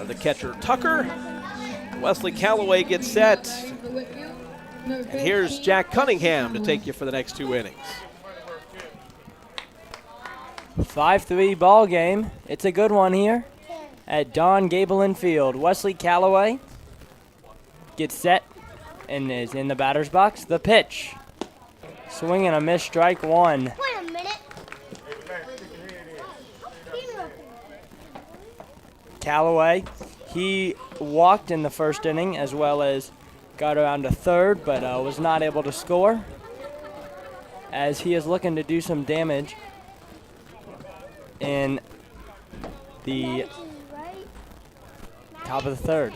the catcher Tucker. Wesley Callaway gets set. And here's Jack Cunningham to take you for the next 2 innings. 5-3 ball game. It's a good one here at Don Gabelin Field. Wesley Callaway gets set and is in the batter's box. The pitch. Swing and a miss, strike one. Wait a minute. Callaway, he walked in the first inning as well as got around to third, but was not able to score as he is looking to do some damage in the top of the third.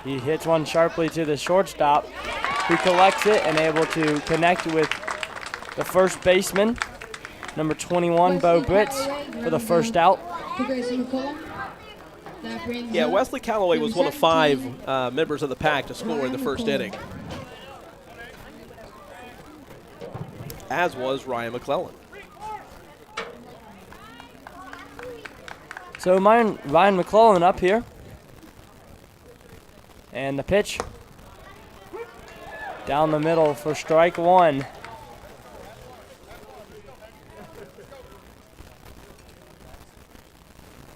He hits one sharply to the shortstop, who collects it and able to connect with the first baseman, number 21, Bo Britz, for the first out. Yeah, Wesley Callaway was one of 5 members of the pack to score in the first inning, as was Ryan McClellan. So Ryan McClellan up here. And the pitch down the middle for strike one.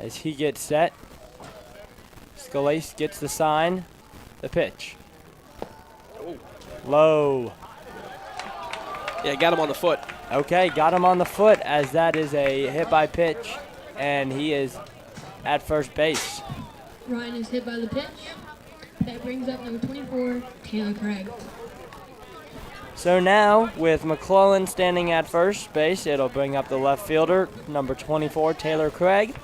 As he gets set, Scalise gets the sign. The pitch. Low. Yeah, got him on the foot. Okay, got him on the foot as that is a hit by pitch, and he is at first base. Ryan is hit by the pitch. That brings up number 24, Taylor Craig. So now, with McClellan standing at first base, it'll bring up the left fielder, number 24, Taylor Craig.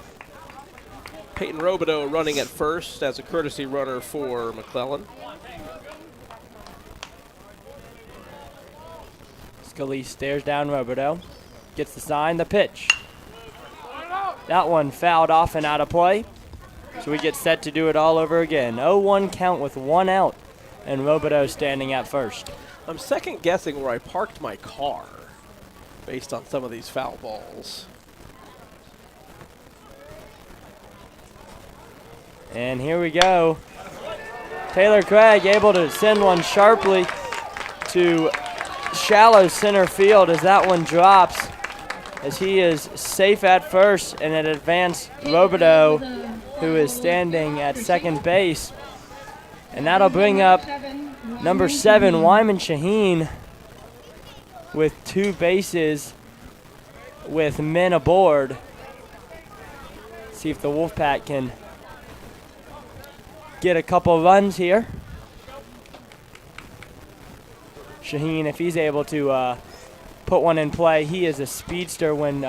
Peyton Robideau running at first as a courtesy runner for McClellan. Scalise stares down Robideau, gets the sign, the pitch. That one fouled off and out of play. So we get set to do it all over again. 0-1 count with 1 out, and Robideau standing at first. I'm second guessing where I parked my car based on some of these foul balls. And here we go. Taylor Craig able to send one sharply to shallow center field as that one drops, as he is safe at first, and an advanced Robideau, who is standing at second base. And that'll bring up number 7, Wyman Shaheen, with 2 bases with men aboard. See if the Wolfpack can get a couple runs here. Shaheen, if he's able to put one in play, he is a speedster when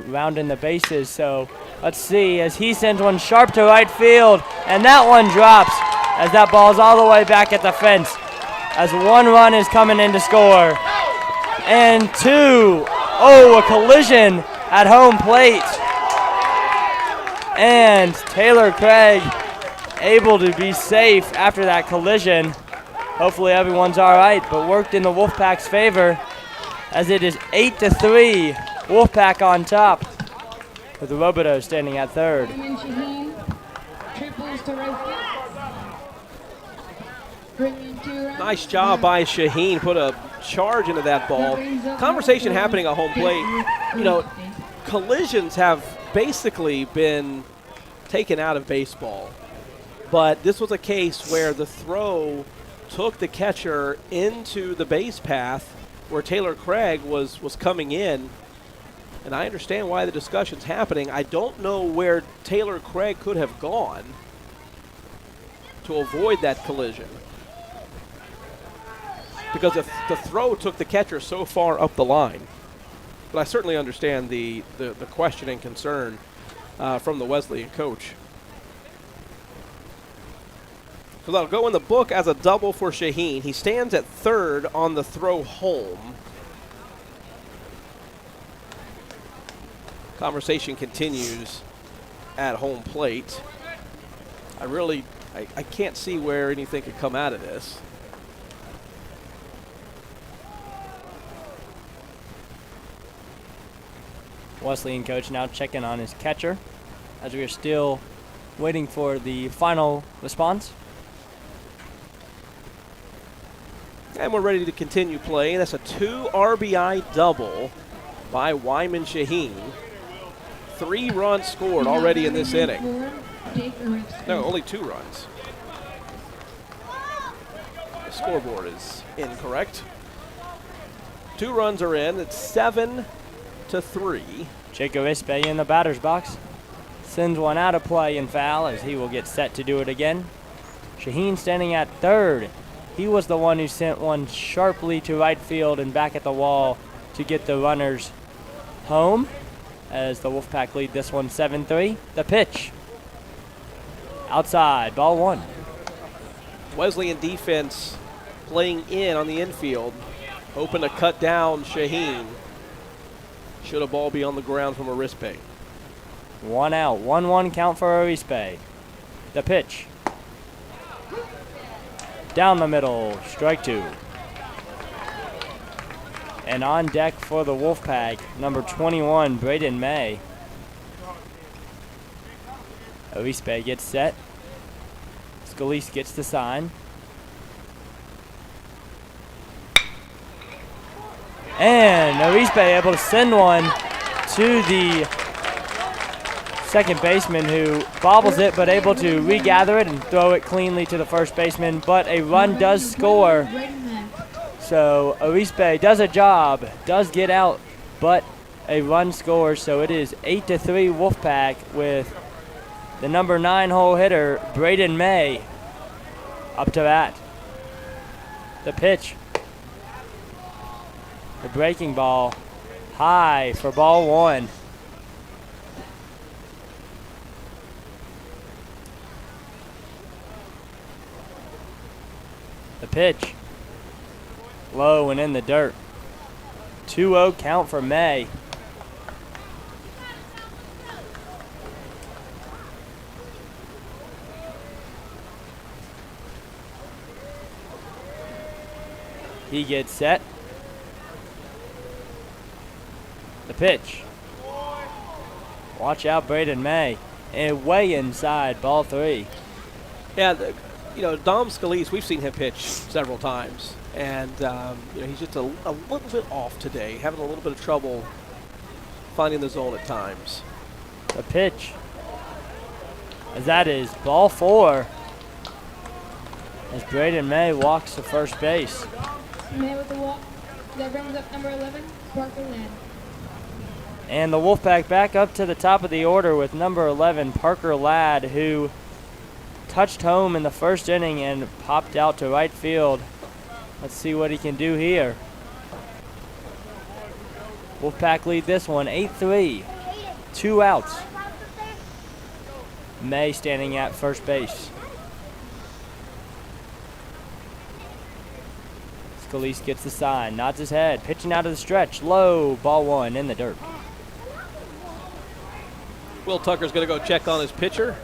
rounding the bases. So let's see as he sends one sharp to right field, and that one drops as that ball's all the way back at the fence as 1 run is coming in to score. And 2, a collision at home plate. And Taylor Craig able to be safe after that collision. Hopefully everyone's all right, but worked in the Wolfpack's favor as it is 8-3, Wolfpack on top, with Robideau standing at third. Wyman Shaheen triples to right field. Bringing 2 runs. Nice job by Shaheen, put a charge into that ball. Conversation happening at home plate. You know, collisions have basically been taken out of baseball, but this was a case where the throw took the catcher into the base path where Taylor Craig was coming in, and I understand why the discussion's happening. I don't know where Taylor Craig could have gone to avoid that collision, because the throw took the catcher so far up the line. But I certainly understand the question and concern from the Wesleyan coach. So that'll go in the book as a double for Shaheen. He stands at third on the throw home. Conversation continues at home plate. I can't see where anything could come out of this. Wesleyan coach now checking on his catcher as we are still waiting for the final response. And we're ready to continue playing. That's a 2 RBI double by Wyman Shaheen. 3 runs scored already in this inning. No, only 2 runs. The scoreboard is incorrect. 2 runs are in. It's 7-3. Jacob Ispe in the batter's box. Sends one out of play and foul as he will get set to do it again. Shaheen standing at third. He was the one who sent one sharply to right field and back at the wall to get the runners home as the Wolfpack lead this one 7-3. The pitch. Outside, ball 1. Wesleyan defense playing in on the infield. Hoping to cut down Shaheen. Should a ball be on the ground from Arispe. 1 out, 1-1 count for Arispe. The pitch. Down the middle, strike 2. And on deck for the Wolfpack, number 21, Braden May. Arispe gets set. Scalise gets the sign. And Arispe able to send one to the second baseman who bobbles it, but able to regather it and throw it cleanly to the first baseman. But a run does score. So Arispe does a job, does get out, but a run scores. So it is 8-3 Wolfpack with the number 9 hole hitter, Braden May, up to bat. The pitch. The breaking ball high for ball 1. The pitch. Low and in the dirt. 2-0 count for May. He gets set. The pitch. Watch out, Braden May. And way inside, ball 3. Yeah, Dom Scalise, we've seen him pitch several times. And, he's just a little bit off today, having a little bit of trouble finding the zone at times. The pitch. As that is ball 4. As Braden May walks to first base. May with the walk. That brings up number 11, Parker Ladd. And the Wolfpack back up to the top of the order with number 11, Parker Ladd, who touched home in the first inning and popped out to right field. Let's see what he can do here. Wolfpack lead this one 8-3. 2 outs. May standing at first base. Scalise gets the sign, nods his head, pitching out of the stretch, low, ball 1 in the dirt. Will Tucker's going to go check on his pitcher.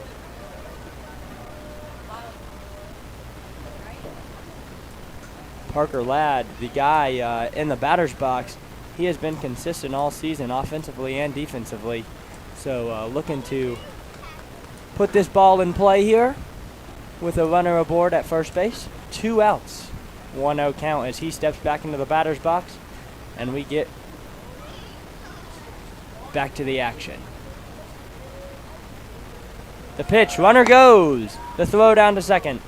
Parker Ladd, the guy in the batter's box, he has been consistent all season, offensively and defensively. So looking to put this ball in play here with a runner aboard at first base. 2 outs. 1-0 count as he steps back into the batter's box, and we get back to the action. The pitch, runner goes. The throw down to second.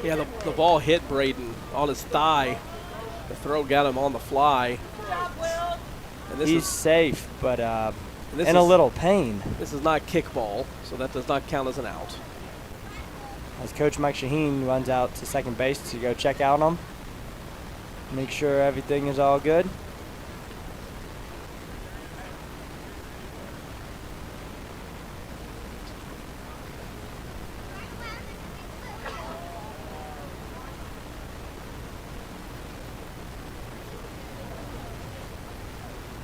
Yeah, the ball hit Braden on his thigh. The throw got him on the fly. And He's safe, but in a little pain. This is not kickball, so that does not count as an out. As Coach Mike Shaheen runs out to second base to go check out on him. Make sure everything is all good.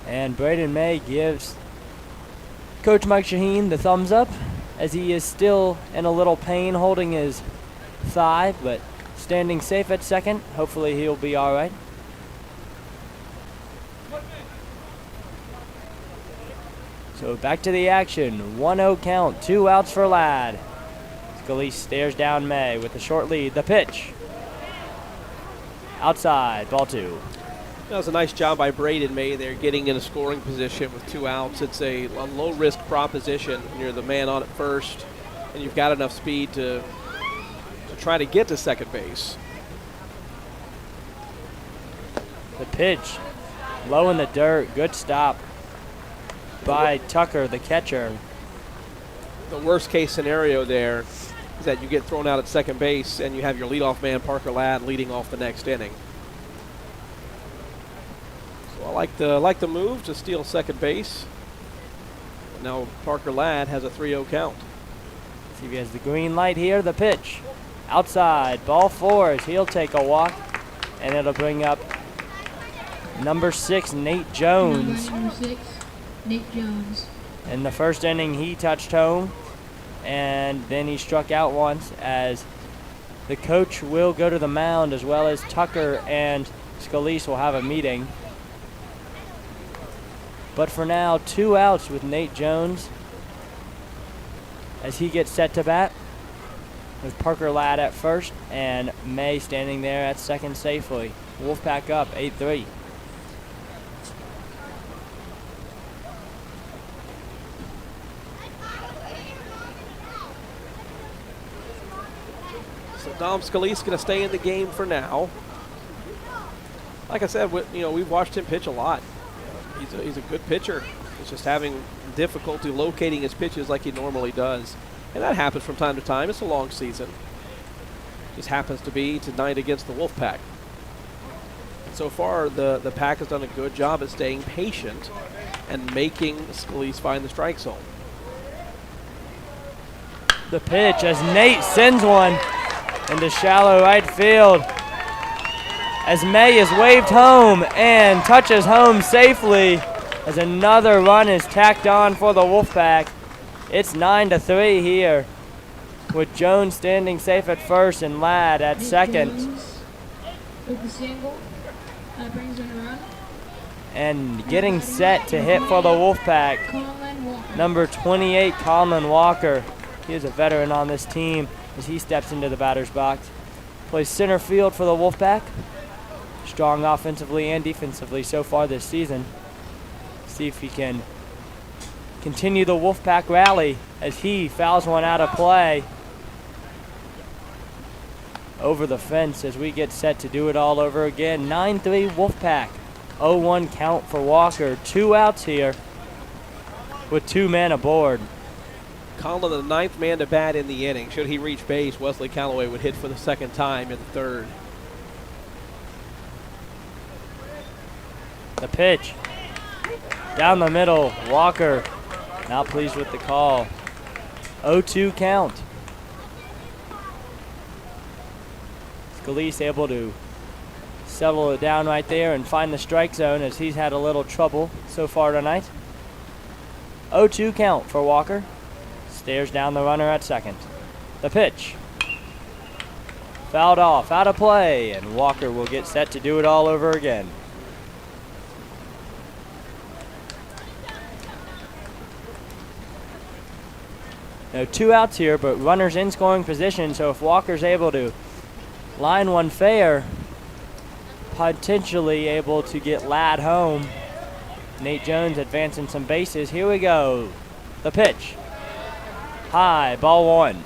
And Braden May gives Coach Mike Shaheen the thumbs up as he is still in a little pain holding his thigh, but standing safe at second. Hopefully he'll be all right. So back to the action. 1-0 count, 2 outs for Ladd. Scalise stares down May with a short lead. The pitch. Outside, ball 2. That was a nice job by Braden May there, getting in a scoring position with 2 outs. It's a low-risk proposition when you're the man on at first, and you've got enough speed to try to get to second base. The pitch, low in the dirt. Good stop by Tucker, the catcher. The worst-case scenario there is that you get thrown out at second base and you have your leadoff man, Parker Ladd, leading off the next inning. So I like the move to steal second base. Now Parker Ladd has a 3-0 count. See if he has the green light here. The pitch. Outside. Ball 4 as he'll take a walk. And it'll bring up number 6, Nate Jones. Number 6, Nate Jones. In the first inning, he touched home. And then he struck out once as the coach will go to the mound, as well as Tucker and Scalise will have a meeting. But for now, 2 outs with Nate Jones as he gets set to bat, with Parker Ladd at first and May standing there at second safely. Wolfpack up 8-3. So Dom Scalise going to stay in the game for now. Like I said, we've watched him pitch a lot. He's a good pitcher. He's just having difficulty locating his pitches like he normally does. And that happens from time to time. It's a long season. Just happens to be tonight against the Wolfpack. So far, the Pack has done a good job at staying patient and making Scalise find the strike zone. The pitch as Nate sends one into shallow right field, as May is waved home and touches home safely as another run is tacked on for the Wolfpack. It's 9-3 here, with Jones standing safe at first and Ladd at Nate second. Jones with the single. Brings in a run. And getting set to hit for the Wolfpack, Colin Walker. number 28, Colin Walker. He is a veteran on this team as he steps into the batter's box. Plays center field for the Wolfpack. Strong offensively and defensively so far this season. See if he can continue the Wolfpack rally as he fouls one out of play over the fence as we get set to do it all over again. 9-3 Wolfpack. 0-1 count for Walker. 2 outs here with 2 men aboard. Conlon, the 9th man to bat in the inning. Should he reach base, Wesley Callaway would hit for the 2nd time in the 3rd. The pitch. Down the middle. Walker not pleased with the call. 0-2 count. Scalise able to settle it down right there and find the strike zone as he's had a little trouble so far tonight. 0-2 count for Walker. Stares down the runner at second. The pitch. Fouled off, out of play, and Walker will get set to do it all over again. Now 2 outs here, but runners in scoring position, so if Walker's able to line one fair, potentially able to get Ladd home. Nate Jones advancing some bases. Here we go. The pitch. High, ball 1.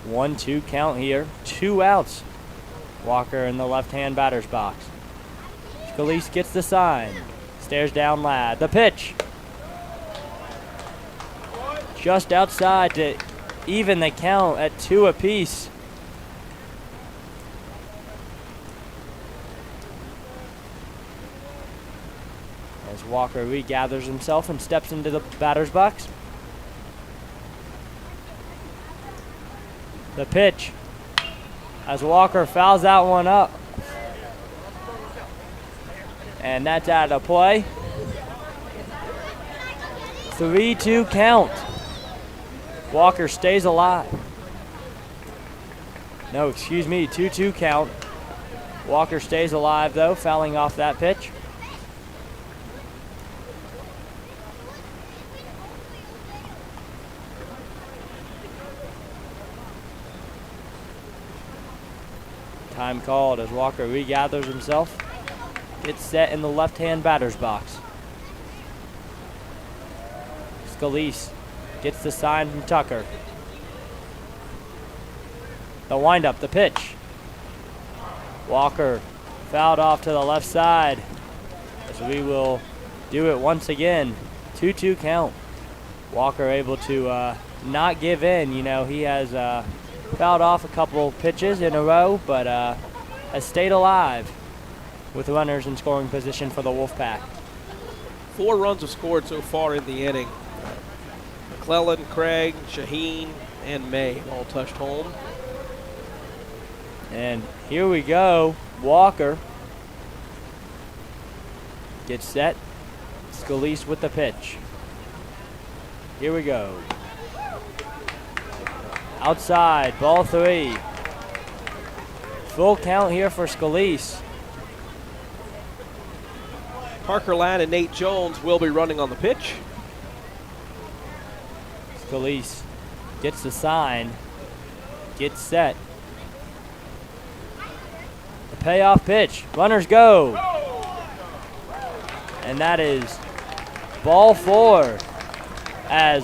One, 2 count here. 2 outs. Walker in the left-hand batter's box. Scalise gets the sign. Stares down Ladd. The pitch. Just outside to even the count at 2 apiece. As Walker regathers himself and steps into the batter's box. The pitch. As Walker fouls that one up. And that's out of play. 3-2 count. Walker stays alive. No, excuse me, 2-2 count. Walker stays alive, though, fouling off that pitch. Time called as Walker regathers himself. Gets set in the left-hand batter's box. Scalise gets the sign from Tucker. The windup, the pitch. Walker fouled off to the left side as we will do it once again. 2-2 count. Walker able to not give in. You know, he has fouled off a couple pitches in a row, but has stayed alive with runners in scoring position for the Wolfpack. 4 runs have scored so far in the inning. McClellan, Craig, Shaheen, and May have all touched home. And here we go. Walker gets set. Scalise with the pitch. Here we go. Outside, ball 3. Full count here for Scalise. Parker Ladd and Nate Jones will be running on the pitch. Scalise gets the sign, gets set. The payoff pitch, runners go. And that is ball 4 as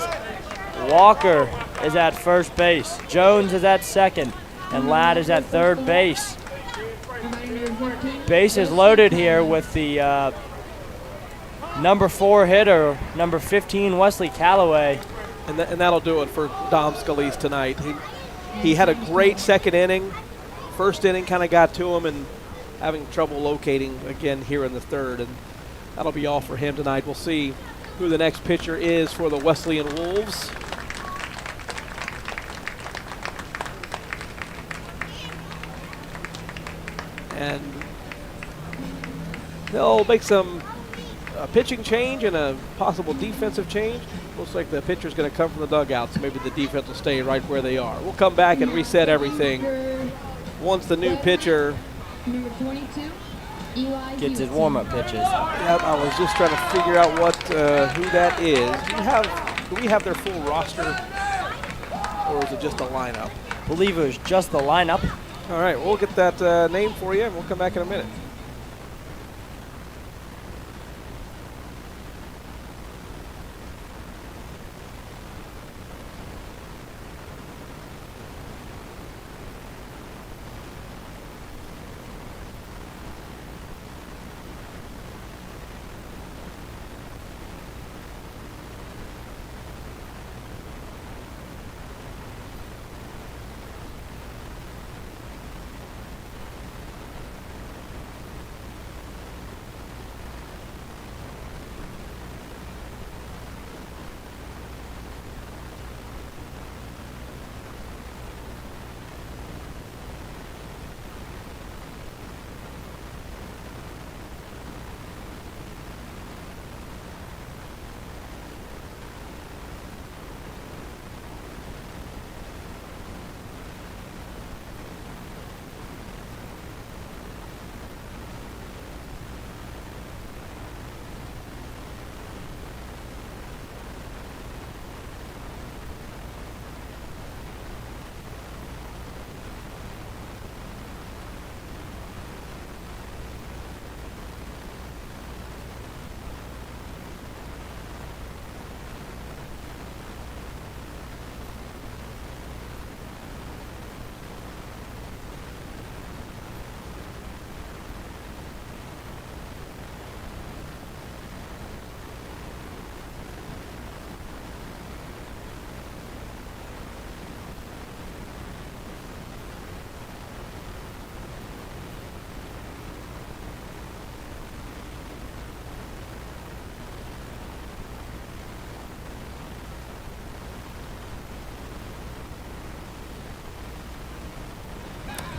Walker is at first base. Jones is at second, and Ladd is at third base. Base is loaded here with the number 4 hitter, number 15, Wesley Calloway. And that'll do it for Dom Scalise tonight. He had a great second inning. First inning kind of got to him and having trouble locating again here in the third. And that'll be all for him tonight. We'll see who the next pitcher is for the Wesleyan Wolves. And they'll make some pitching change and a possible defensive change. Looks like the pitcher's going to come from the dugout, so maybe the defense will stay right where they are. We'll come back and reset everything once the new pitcher Number 22, Eli Gets his Hewitson. warm-up pitches. Yep, I was just trying to figure out what who that is. Do we have their full roster, or is it just a lineup? I believe it was just the lineup. All right, we'll get that name for you, and we'll come back in a minute.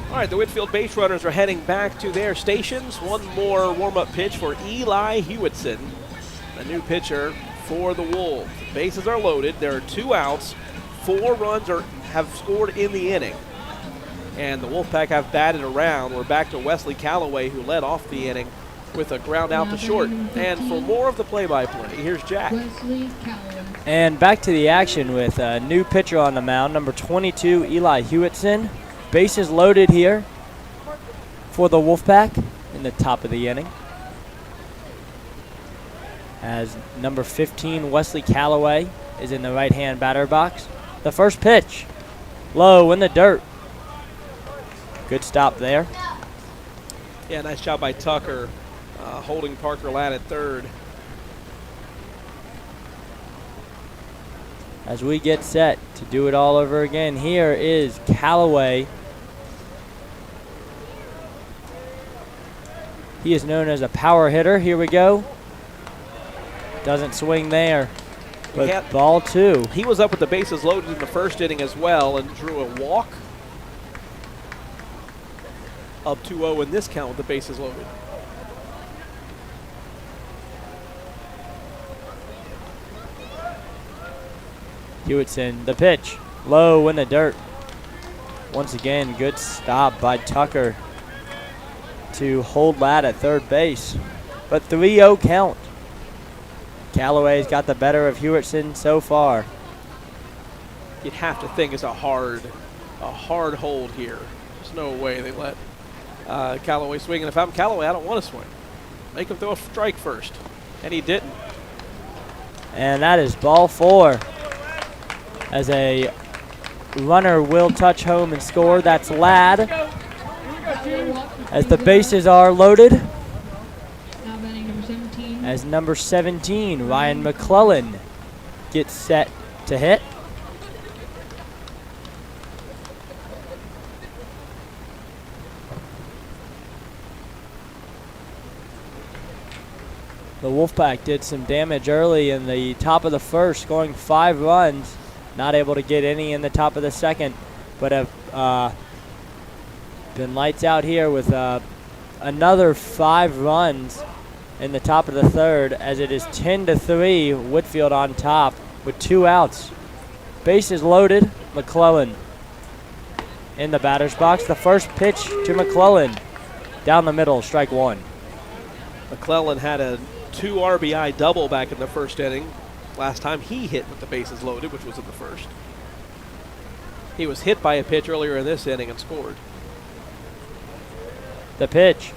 All right, the Whitefield base runners are heading back to their stations. One more warm-up pitch for Eli Hewitson, the new pitcher for the Wolves. The bases are loaded. There are 2 outs. 4 runs have scored in the inning. And the Wolfpack have batted around. We're back to Wesley Callaway, who led off the inning with a ground out to short. And for more of the play-by-play, here's Jack. Wesley Callaway. And back to the action with a new pitcher on the mound, number 22, Eli Hewitson. Bases loaded here for the Wolfpack in the top of the inning. As number 15, Wesley Callaway, is in the right-hand batter box. The first pitch, low in the dirt. Good stop there. Yeah, nice job by Tucker holding Parker Ladd at third. As we get set to do it all over again, here is Callaway. He is known as a power hitter. Here we go. Doesn't swing there, but ball two. He was up with the bases loaded in the first inning as well and drew a walk. Up 2-0 in this count with the bases loaded. Hewitson, the pitch, low in the dirt. Once again, good stop by Tucker to hold Ladd at third base. But 3-0 count. Callaway's got the better of Hewitson so far. You'd have to think it's a hard hold here. There's no way they let Callaway swing. And if I'm Callaway, I don't want to swing. Make him throw a strike first. And he didn't. And that is ball four. As a runner will touch home and score. That's Ladd. As the bases are loaded. Now batting number 17. As number 17, Ryan McClellan, gets set to hit. The Wolfpack did some damage early in the top of the first, scoring 5 runs. Not able to get any in the top of the second, but have been lights out here with another 5 runs in the top of the third, as it is 10-3, Whitefield on top with 2 outs. Bases loaded, McClellan in the batter's box. The first pitch to McClellan, down the middle, strike one. McClellan had a 2 RBI double back in the first inning. Last time he hit with the bases loaded, which was in the first. He was hit by a pitch earlier in this inning and scored. The pitch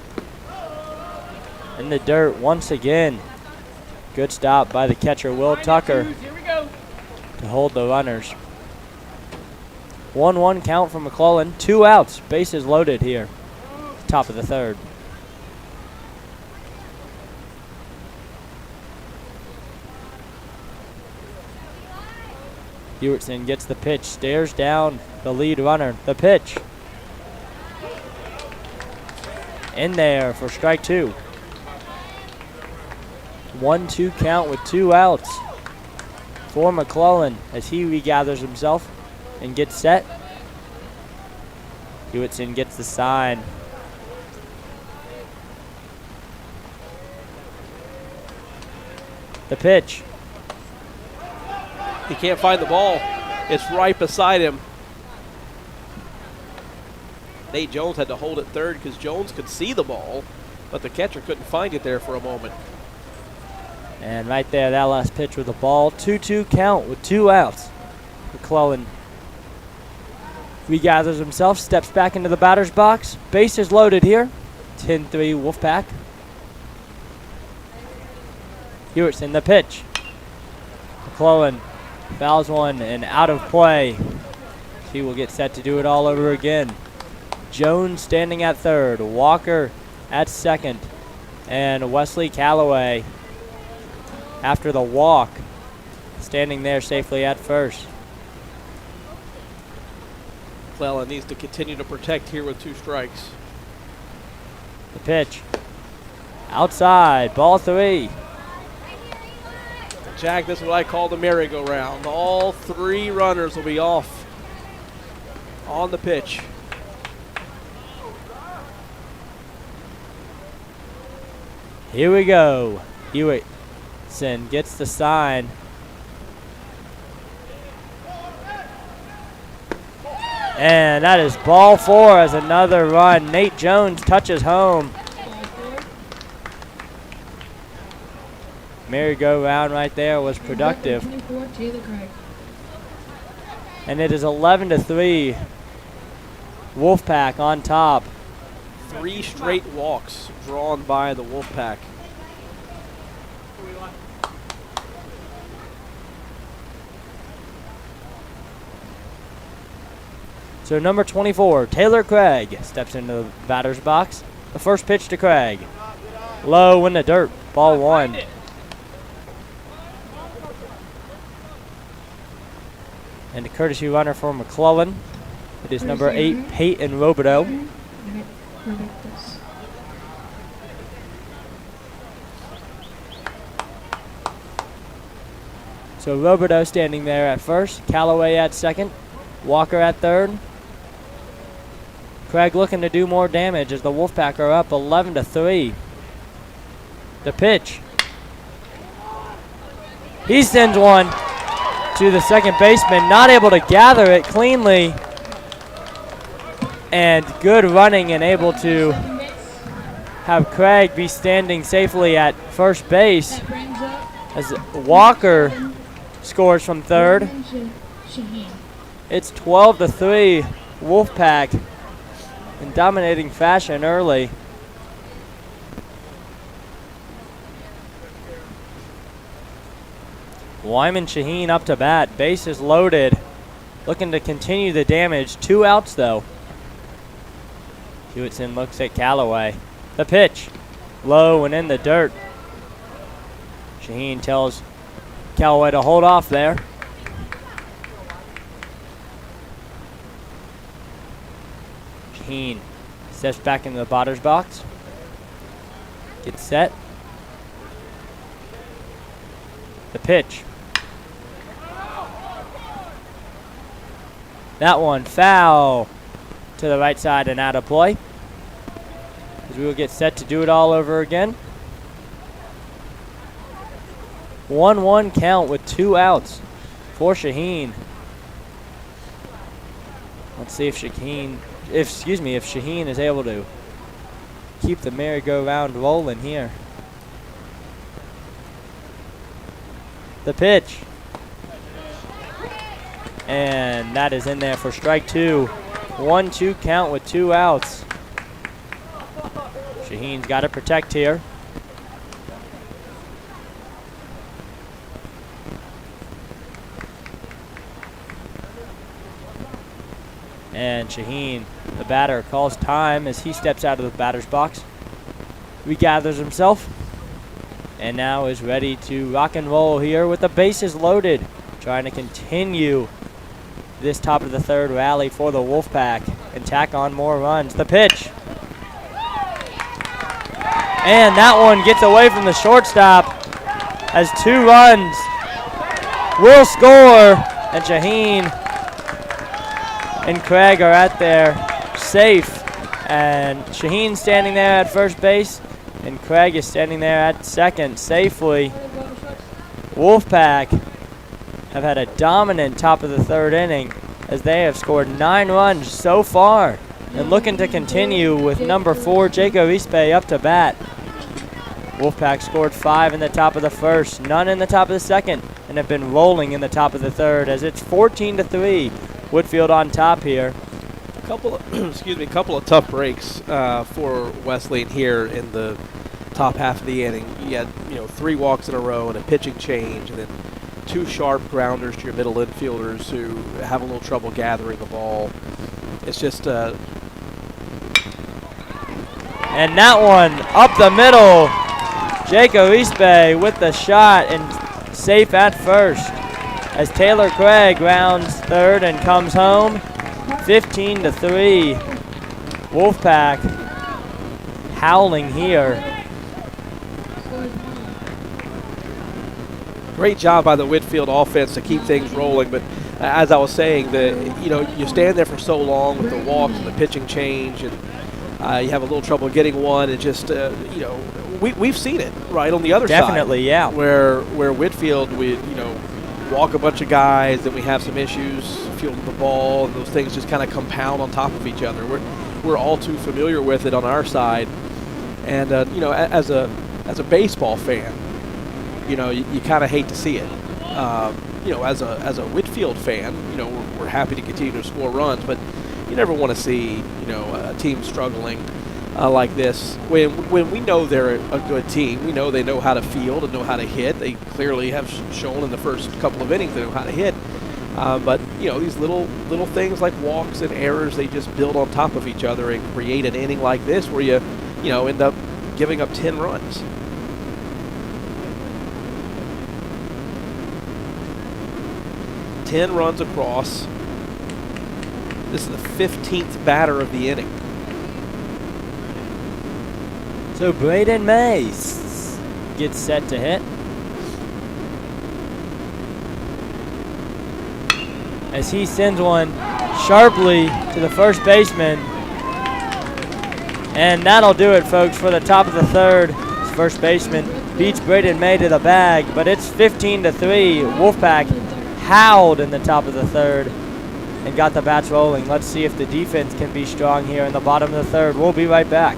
in the dirt once again. Good stop by the catcher, Will Tucker, to hold the runners. 1-1 count for McClellan. 2 outs, bases loaded here. Top of the third. Hewitson gets the pitch, stares down the lead runner. The pitch. In there for strike 2. 1-2 count with 2 outs for McClellan as he regathers himself and gets set. Hewitson gets the sign. The pitch. He can't find the ball. It's right beside him. Nate Jones had to hold it third because Jones could see the ball, but the catcher couldn't find it there for a moment. And right there, that last pitch with the ball. 2-2 count with 2 outs. McClellan regathers himself, steps back into the batter's box. Bases loaded here. 10-3 Wolfpack. Hewitson, the pitch. McClellan fouls one and out of play. He will get set to do it all over again. Jones standing at third, Walker at second, and Wesley Callaway, after the walk, standing there safely at first. McClellan needs to continue to protect here with 2 strikes. The pitch. Outside, ball 3. Jack, this is what I call the merry-go-round. All 3 runners will be off on the pitch. Here we go. Hewitson gets the sign. And that is ball 4 as another run. Nate Jones touches home. Merry-go-round right there was productive. 24, Taylor Craig. And it is 11-3. Wolfpack on top. 3 straight walks drawn by the Wolfpack. So number 24, Taylor Craig, steps into the batter's box. The first pitch to Craig. Low in the dirt, ball 1. And a courtesy runner for McClellan. It is number 8, Peyton Robideau. So Robideau standing there at first, Callaway at second, Walker at third. Craig looking to do more damage as the Wolfpack are up 11-3. The pitch. He sends one to the second baseman, not able to gather it cleanly. And good running and able to have Craig be standing safely at first base as Walker scores from third. It's 12-3 Wolfpack in dominating fashion early. Wyman Shaheen up to bat, bases loaded, looking to continue the damage. 2 outs though. Hewitson looks at Callaway. The pitch, low and in the dirt. Shaheen tells Callaway to hold off there. Shaheen steps back into the batter's box. Gets set. The pitch. That one foul to the right side and out of play. As we will get set to do it all over again. 1-1 count with 2 outs for Shaheen. Let's see if Shaheen is able to keep the merry-go-round rolling here. The pitch. And that is in there for strike 2. 1-2 count with 2 outs. Shaheen's got to protect here. And Shaheen, the batter, calls time as he steps out of the batter's box. Regathers himself. And now is ready to rock and roll here with the bases loaded. Trying to continue this top of the third rally for the Wolfpack and tack on more runs. The pitch. And that one gets away from the shortstop as 2 runs will score. And Shaheen and Craig are at there safe. And Shaheen standing there at first base. And Craig is standing there at second safely. Wolfpack have had a dominant top of the third inning as they have scored 9 runs so far and looking to continue with number 4, Jacob Ispe, up to bat. Wolfpack scored 5 in the top of the first, none in the top of the second, and have been rolling in the top of the third as it's 14-3. Whitefield on top here. A couple of tough breaks for Wesleyan here in the top half of the inning. You had 3 walks in a row and a pitching change, and then 2 sharp grounders to your middle infielders who have a little trouble gathering the ball. It's just and that one up the middle. Jacob Ispe with the shot and safe at first as Taylor Craig rounds third and comes home. 15-3. Wolfpack howling here. great job by the Whitefield offense to keep things rolling, but as I was saying, you stand there for so long with the walks and the pitching change, and you have a little trouble getting one. It just we've seen it right on the other side. Definitely, yeah. Where Whitefield walk a bunch of guys, then we have some issues fielding the ball, and those things just kind of compound on top of each other. We're all too familiar with it on our side, and you know, as a baseball fan, you know, you kind of hate to see it. You know, as a Whitefield fan, you know, we're happy to continue to score runs, but you never want to see, you know, a team struggling like this when we know they're a good team. We know they know how to field and know how to hit. They clearly have shown in the first couple of innings they know how to hit. But you know, these little things like walks and errors, they just build on top of each other and create an inning like this where you know, end up giving up 10 runs. Ten runs across. This is the 15th batter of the inning. So Braden May gets set to hit. As he sends one sharply to the first baseman. And that'll do it, folks, for the top of the third. This first baseman beats Braden May to the bag, but it's 15-3. Wolfpack howled in the top of the third and got the bats rolling. Let's see if the defense can be strong here in the bottom of the third. We'll be right back.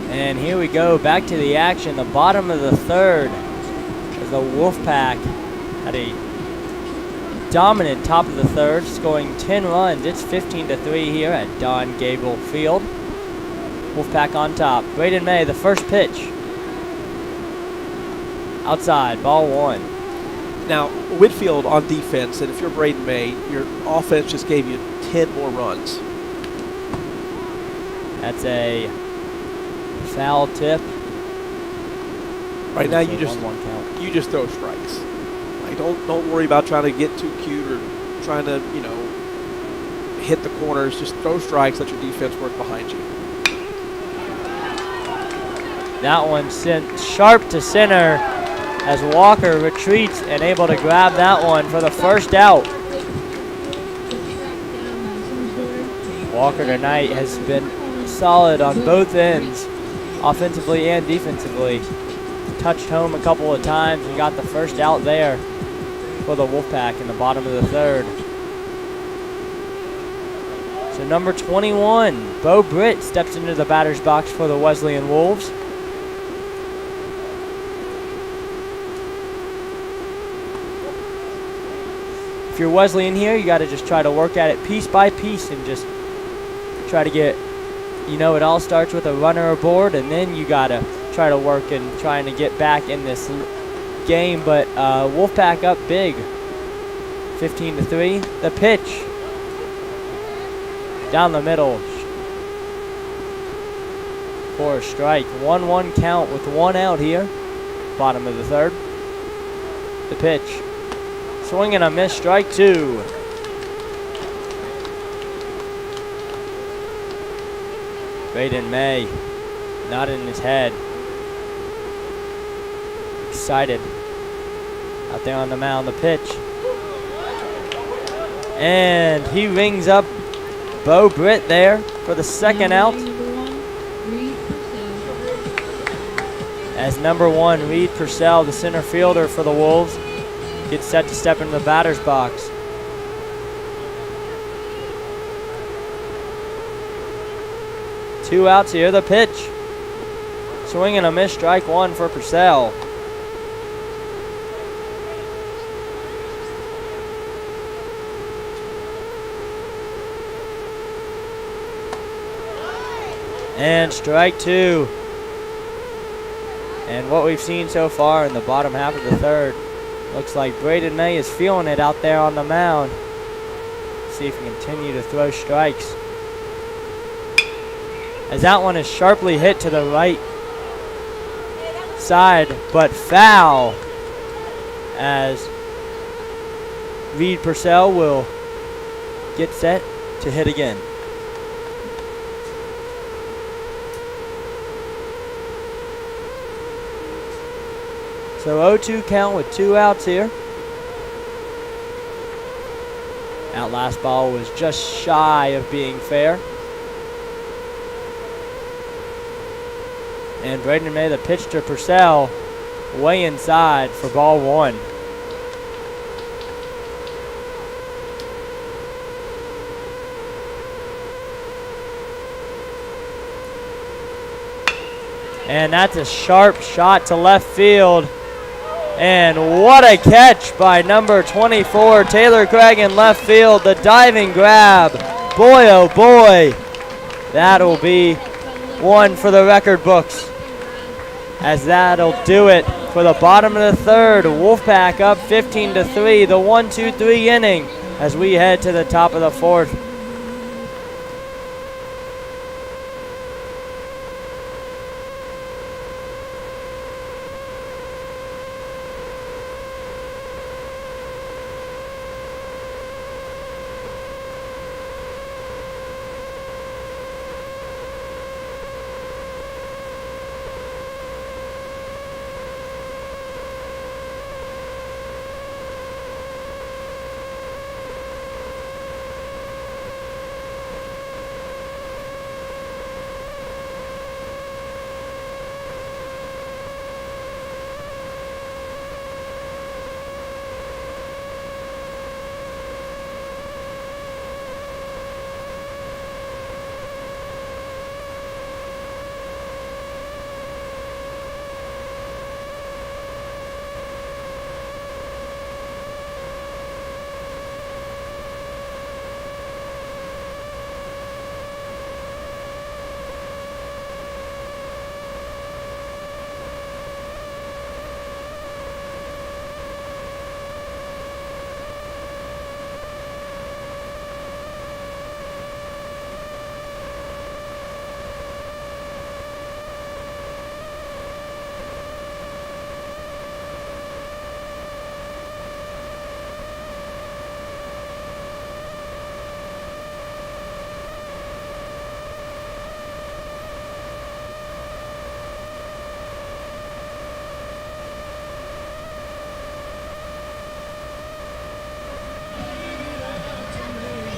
And here we go, back to the action. The bottom of the third as the Wolfpack had a dominant top of the third, scoring 10 runs. It's 15-3 here at Don Gable Field. Wolfpack on top. Braden May, the first pitch. Outside, ball one. Now, Whitefield on defense, and if you're Braden May, your offense just gave you 10 more runs. That's a foul tip. Right now, you count. just throw strikes. Like, don't worry about trying to get too cute or trying to, you know, hit the corners. Just throw strikes. Let your defense work behind you. That one sent sharp to center as Walker retreats and able to grab that one for the first out. Walker tonight has been solid on both ends, offensively and defensively. Touched home a couple of times and got the first out there for the Wolfpack in the bottom of the third. So number 21, Bo Britt, steps into the batter's box for the Wesleyan Wolves. If you're Wesleyan here, you got to just try to work at it piece by piece and just try to get, you know, it all starts with a runner aboard, and then you got to try to work and trying to get back in this game. But Wolfpack up big, 15-3. The pitch down the middle for a strike. 1-1 count with one out here, bottom of the third. The pitch. Swing and a miss, strike two. Braden May nodding his head. Excited. Out there on the mound, the pitch. And he rings up Bo Britt there for the second out. As number 1, Reed Purcell, the center fielder for the Wolves, gets set to step into the batter's box. Two outs here, the pitch. Swing and a miss, strike one for Purcell. And strike two. And what we've seen so far in the bottom half of the third, looks like Braden May is feeling it out there on the mound. See if he can continue to throw strikes. As that one is sharply hit to the right side, but foul. As Reed Purcell will get set to hit again. So 0-2 count with 2 outs here. That last ball was just shy of being fair. And Braden May, the pitch to Purcell, way inside for ball one. And that's a sharp shot to left field. And what a catch by number 24, Taylor Craig in left field. The diving grab. Boy, oh boy. That'll be one for the record books. As that'll do it for the bottom of the third. Wolfpack up 15-3. The 1-2-3 inning as we head to the top of the fourth.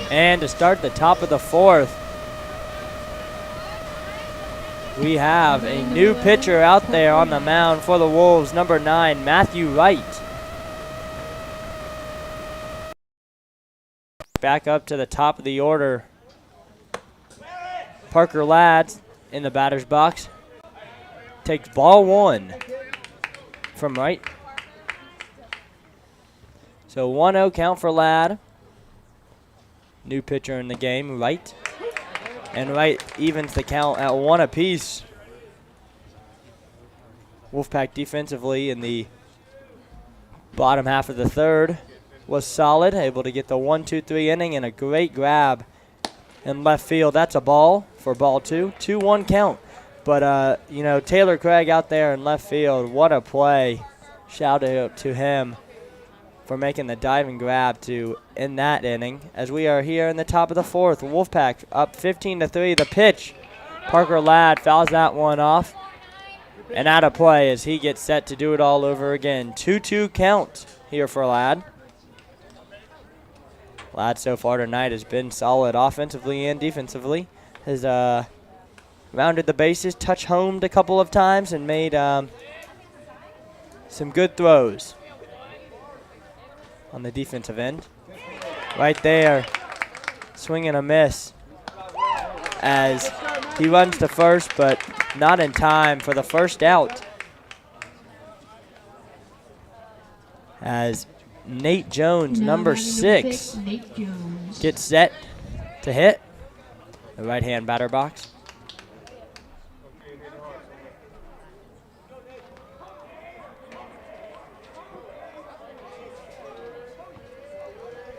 And to start the top of the fourth, we have a new pitcher out there on the mound for the Wolves, number 9, Matthew Wright. Back up to the top of the order, Parker Ladd in the batter's box. Takes ball one from Wright. So 1-0 count for Ladd. New pitcher in the game, Wright. And Wright evens the count at 1 apiece. Wolfpack defensively in the bottom half of the third was solid, able to get the 1-2-3 inning and a great grab in left field. That's a ball for ball two. 2-1 count. But, you know, Taylor Craig out there in left field, what a play. Shout out to him for making the diving grab to end that inning. As we are here in the top of the fourth, Wolfpack up 15-3. The pitch Parker Ladd fouls that one off. And out of play as he gets set to do it all over again. 2-2 count here for Ladd. Ladd so far tonight has been solid offensively and defensively. Has rounded the bases, touch homed a couple of times, and made some good throws on the defensive end. Right there, swing and a miss as he runs to first, but not in time for the first out. As Nate Jones, number 6, Nate Jones. gets set to hit the right-hand batter box.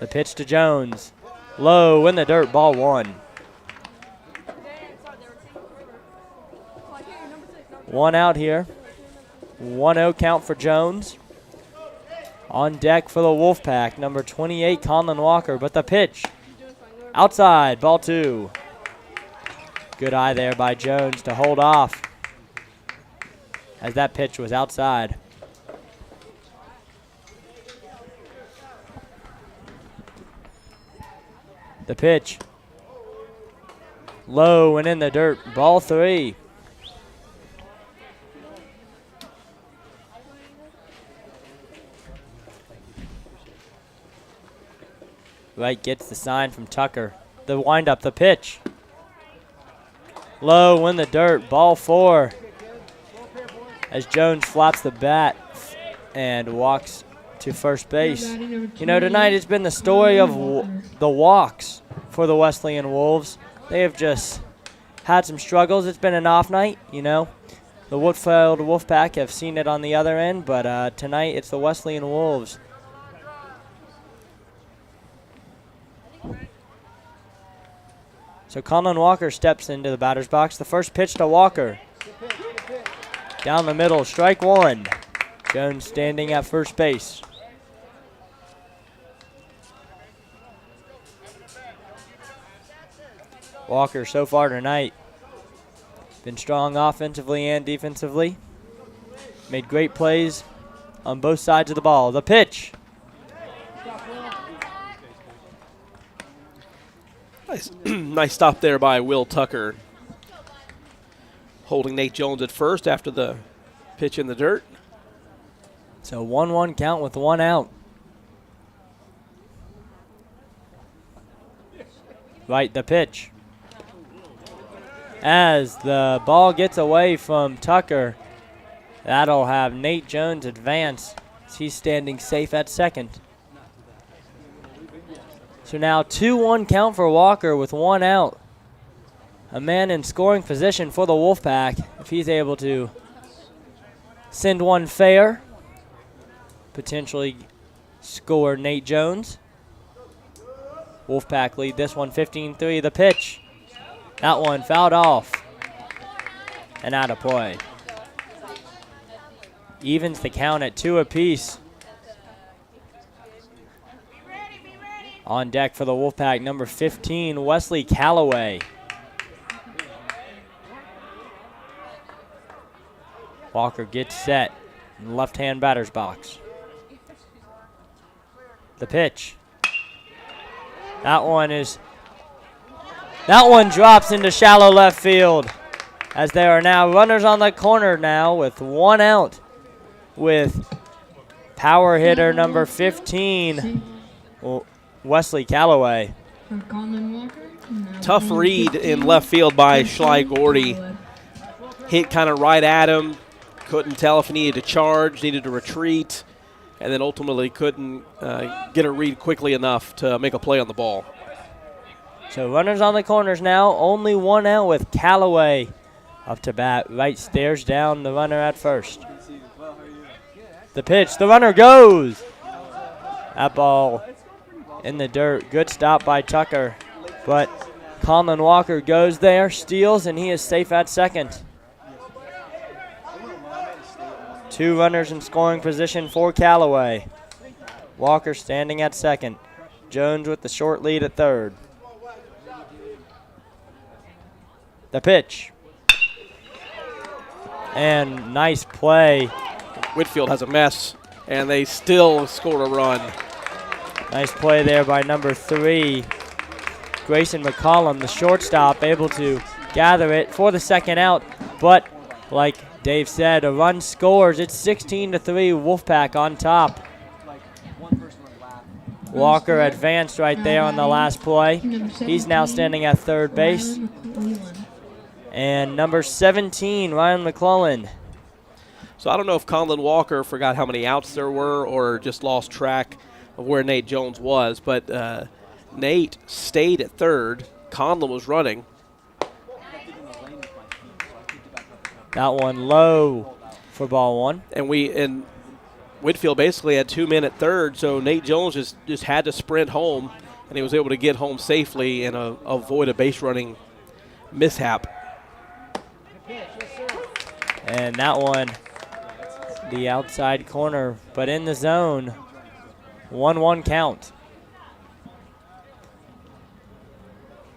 The pitch to Jones. Low in the dirt, ball 1. 1 out here. 1-0 count for Jones. On deck for the Wolfpack, number 28, Conlon Walker. But the pitch, outside, ball 2. Good eye there by Jones to hold off as that pitch was outside. The pitch, low and in the dirt, ball 3. Wright gets the sign from Tucker. The windup, the pitch. Low in the dirt, ball 4. As Jones flaps the bat and walks to first base. You know, tonight it's been the story of the walks for the Wesleyan Wolves. They have just had some struggles. It's been an off night, you know. The Whitefield Wolfpack have seen it on the other end, but tonight it's the Wesleyan Wolves. So Conlon Walker steps into the batter's box. The first pitch to Walker. Down the middle, strike 1. Jones standing at first base. Walker so far tonight been strong offensively and defensively. Made great plays on both sides of the ball. The pitch. Nice stop there by Will Tucker. Holding Nate Jones at first after the pitch in the dirt. So 1-1 count with 1 out. Right, the pitch. As the ball gets away from Tucker, that'll have Nate Jones advance as he's standing safe at second. So now 2-1 count for Walker with 1 out. A man in scoring position for the Wolfpack if he's able to send one fair, potentially score Nate Jones. Wolfpack lead this one 15-3. The pitch. That one fouled off and out of play. Evens the count at 2 apiece. On deck for the Wolfpack, number 15, Wesley Calloway. Walker gets set in the left-hand batter's box. The pitch. That one drops into shallow left field as there are now runners on the corner now with 1 out with power hitter number 15, Wesley Calloway. Tough read in left field by Schley Gordy. Hit kind of right at him. Couldn't tell if he needed to charge, needed to retreat, and then ultimately couldn't get a read quickly enough to make a play on the ball. So runners on the corners now. Only 1 out with Calloway up to bat. Wright stares down the runner at first. The pitch. The runner goes. That ball in the dirt. Good stop by Tucker. But Conlon Walker goes there, steals, and he is safe at second. 2 runners in scoring position for Calloway. Walker standing at second. Jones with the short lead at third. The pitch. And nice play. Whitefield has a mess, and they still score a run. Nice play there by number 3, Grayson McCollum, the shortstop, able to gather it for the second out. But like Dave said, a run scores. It's 16-3, Wolfpack on top. Walker advanced right there on the last play. He's now standing at third base. And number 17, Ryan McClellan. So I don't know if Conlon Walker forgot how many outs there were or just lost track of where Nate Jones was, but Nate stayed at third. Conlon was running. That one low for ball 1. And Whitefield basically had 2 men at third, so Nate Jones just had to sprint home, and he was able to get home safely and avoid a base running mishap. And that one, the outside corner, but in the zone. 1-1 count.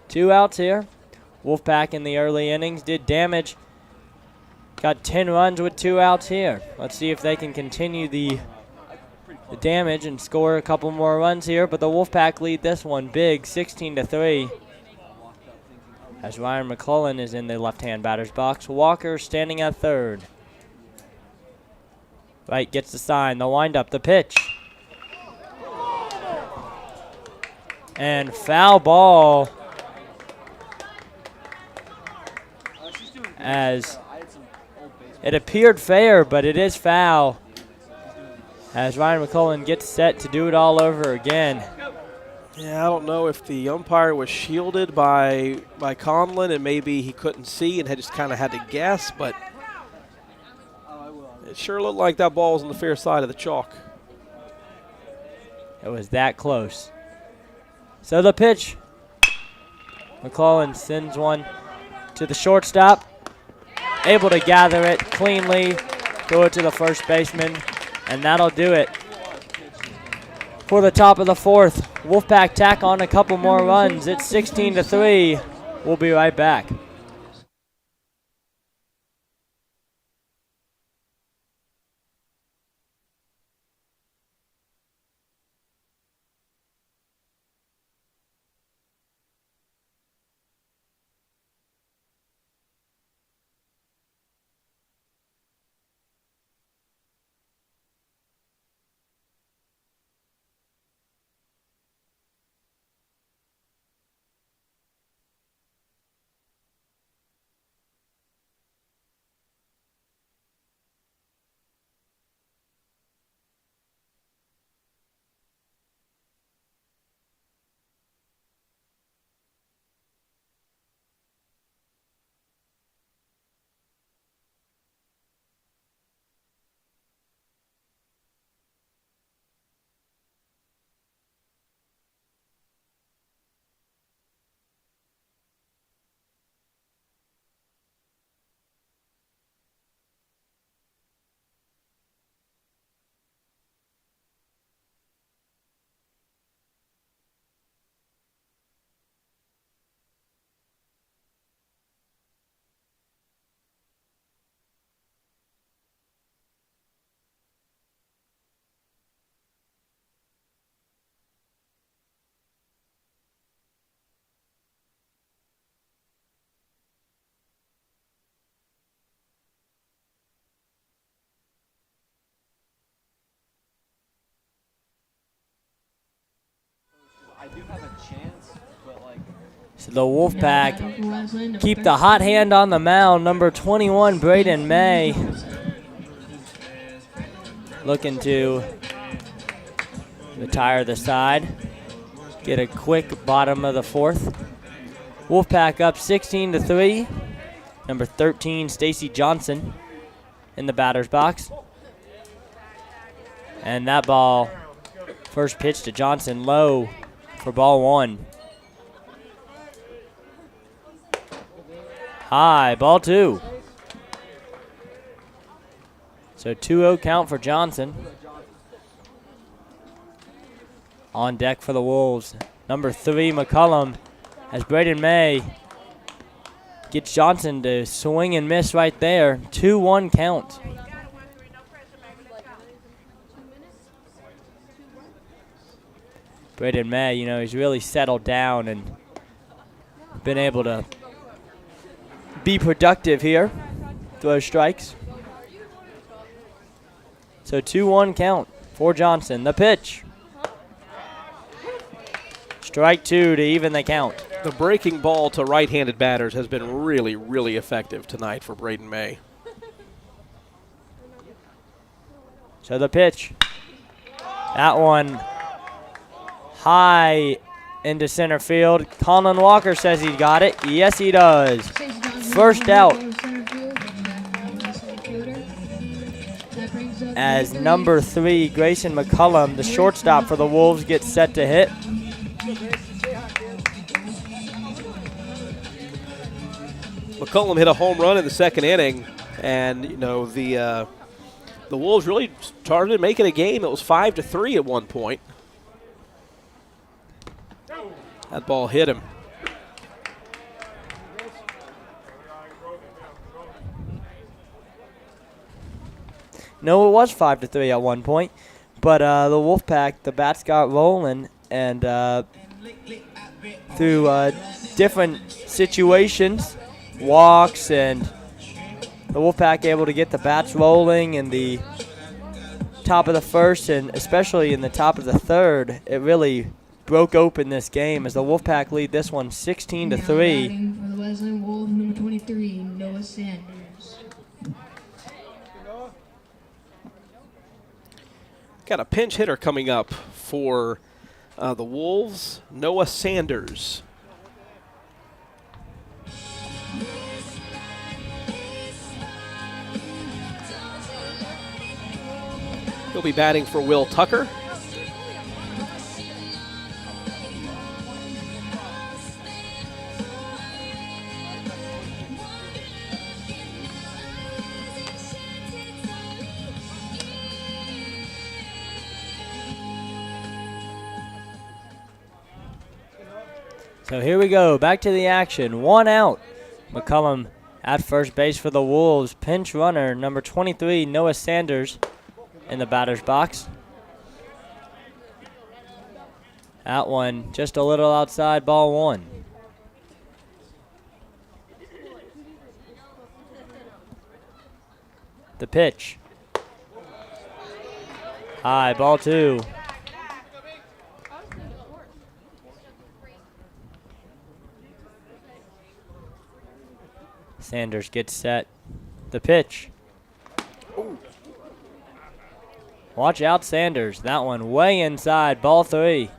2 outs here. Wolfpack in the early innings did damage. Got 10 runs with 2 outs here. Let's see if they can continue the damage and score a couple more runs here. But the Wolfpack lead this one big, 16-3. As Ryan McClellan is in the left-hand batter's box. Walker standing at third. Right, gets the sign, the windup, the pitch. And foul ball. As it appeared fair, but it is foul. As Ryan McClellan gets set to do it all over again. Yeah, I don't know if the umpire was shielded by Conlon and maybe he couldn't see and had just kind of had to guess, but it sure looked like that ball was on the fair side of the chalk. It was that close. So the pitch. McClellan sends one to the shortstop. Able to gather it cleanly, throw it to the first baseman, and that'll do it. For the top of the 4th, Wolfpack tack on a couple more runs. It's 16-3. We'll be right back. So the Wolfpack keep the hot hand on the mound. Number 21, Braden May, looking to retire the side. Get a quick bottom of the 4th. Wolfpack up 16-3. Number 13, Stacy Johnson in the batter's box. And that ball, first pitch to Johnson, low for ball 1. High, ball 2. So 2-0 count for Johnson. On deck for the Wolves, number 3, McCullum, as Braden May Gets Johnson to swing and miss right there. 2-1 count. Braden May, you know, he's really settled down and been able to be productive here. Throw strikes. So 2-1 count for Johnson. The pitch. Strike 2 to even the count. The breaking ball to right-handed batters has been really, really effective tonight for Braden May. So the pitch. That one high into center field. Colin Walker says he got it. Yes, he does. First out. As number 3, Grayson McCullum, the shortstop for the Wolves, gets set to hit. McCullum hit a home run in the second inning, and you know the Wolves really started making a game. It was 5-3 at one point. That ball hit him. No, it was 5-3 at one point, but the Wolfpack, the bats got rolling, and through different situations, walks, and the Wolfpack able to get the bats rolling in the top of the first, and especially in the top of the third. It really broke open this game as the Wolfpack lead this one 16-3. Now batting for the Wesleyan Wolves, number 23, Noah Sanders. Got a pinch hitter coming up for the Wolves, Noah Sanders. He'll be batting for Will Tucker. So here we go, back to the action. 1 out. McCullum at first base for the Wolves. Pinch runner, number 23, Noah Sanders, in the batter's box. That one just a little outside, ball 1. The pitch. High, ball 2. Sanders gets set. The pitch. Watch out, Sanders. That one way inside, ball 3.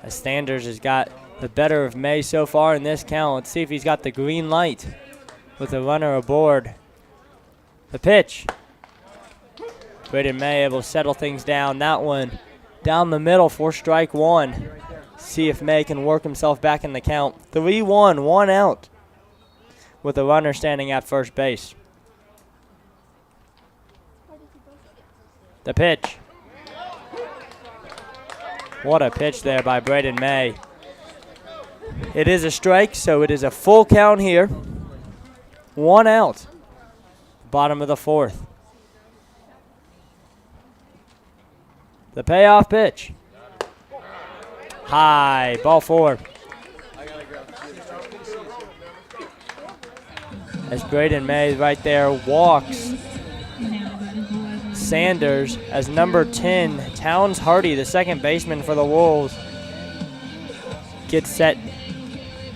As Sanders has got the better of May so far in this count. Let's see if he's got the green light with the runner aboard. The pitch. Braden May able to settle things down. That one down the middle for strike 1. See if May can work himself back in the count. 3-1, 1 out, with the runner standing at first base. The pitch. What a pitch there by Braden May. It is a strike, so it is a full count here. 1 out. Bottom of the 4th. The payoff pitch. High, ball 4. As Braden May right there walks Sanders as number 10, Towns Hardy, the second baseman for the Wolves, gets set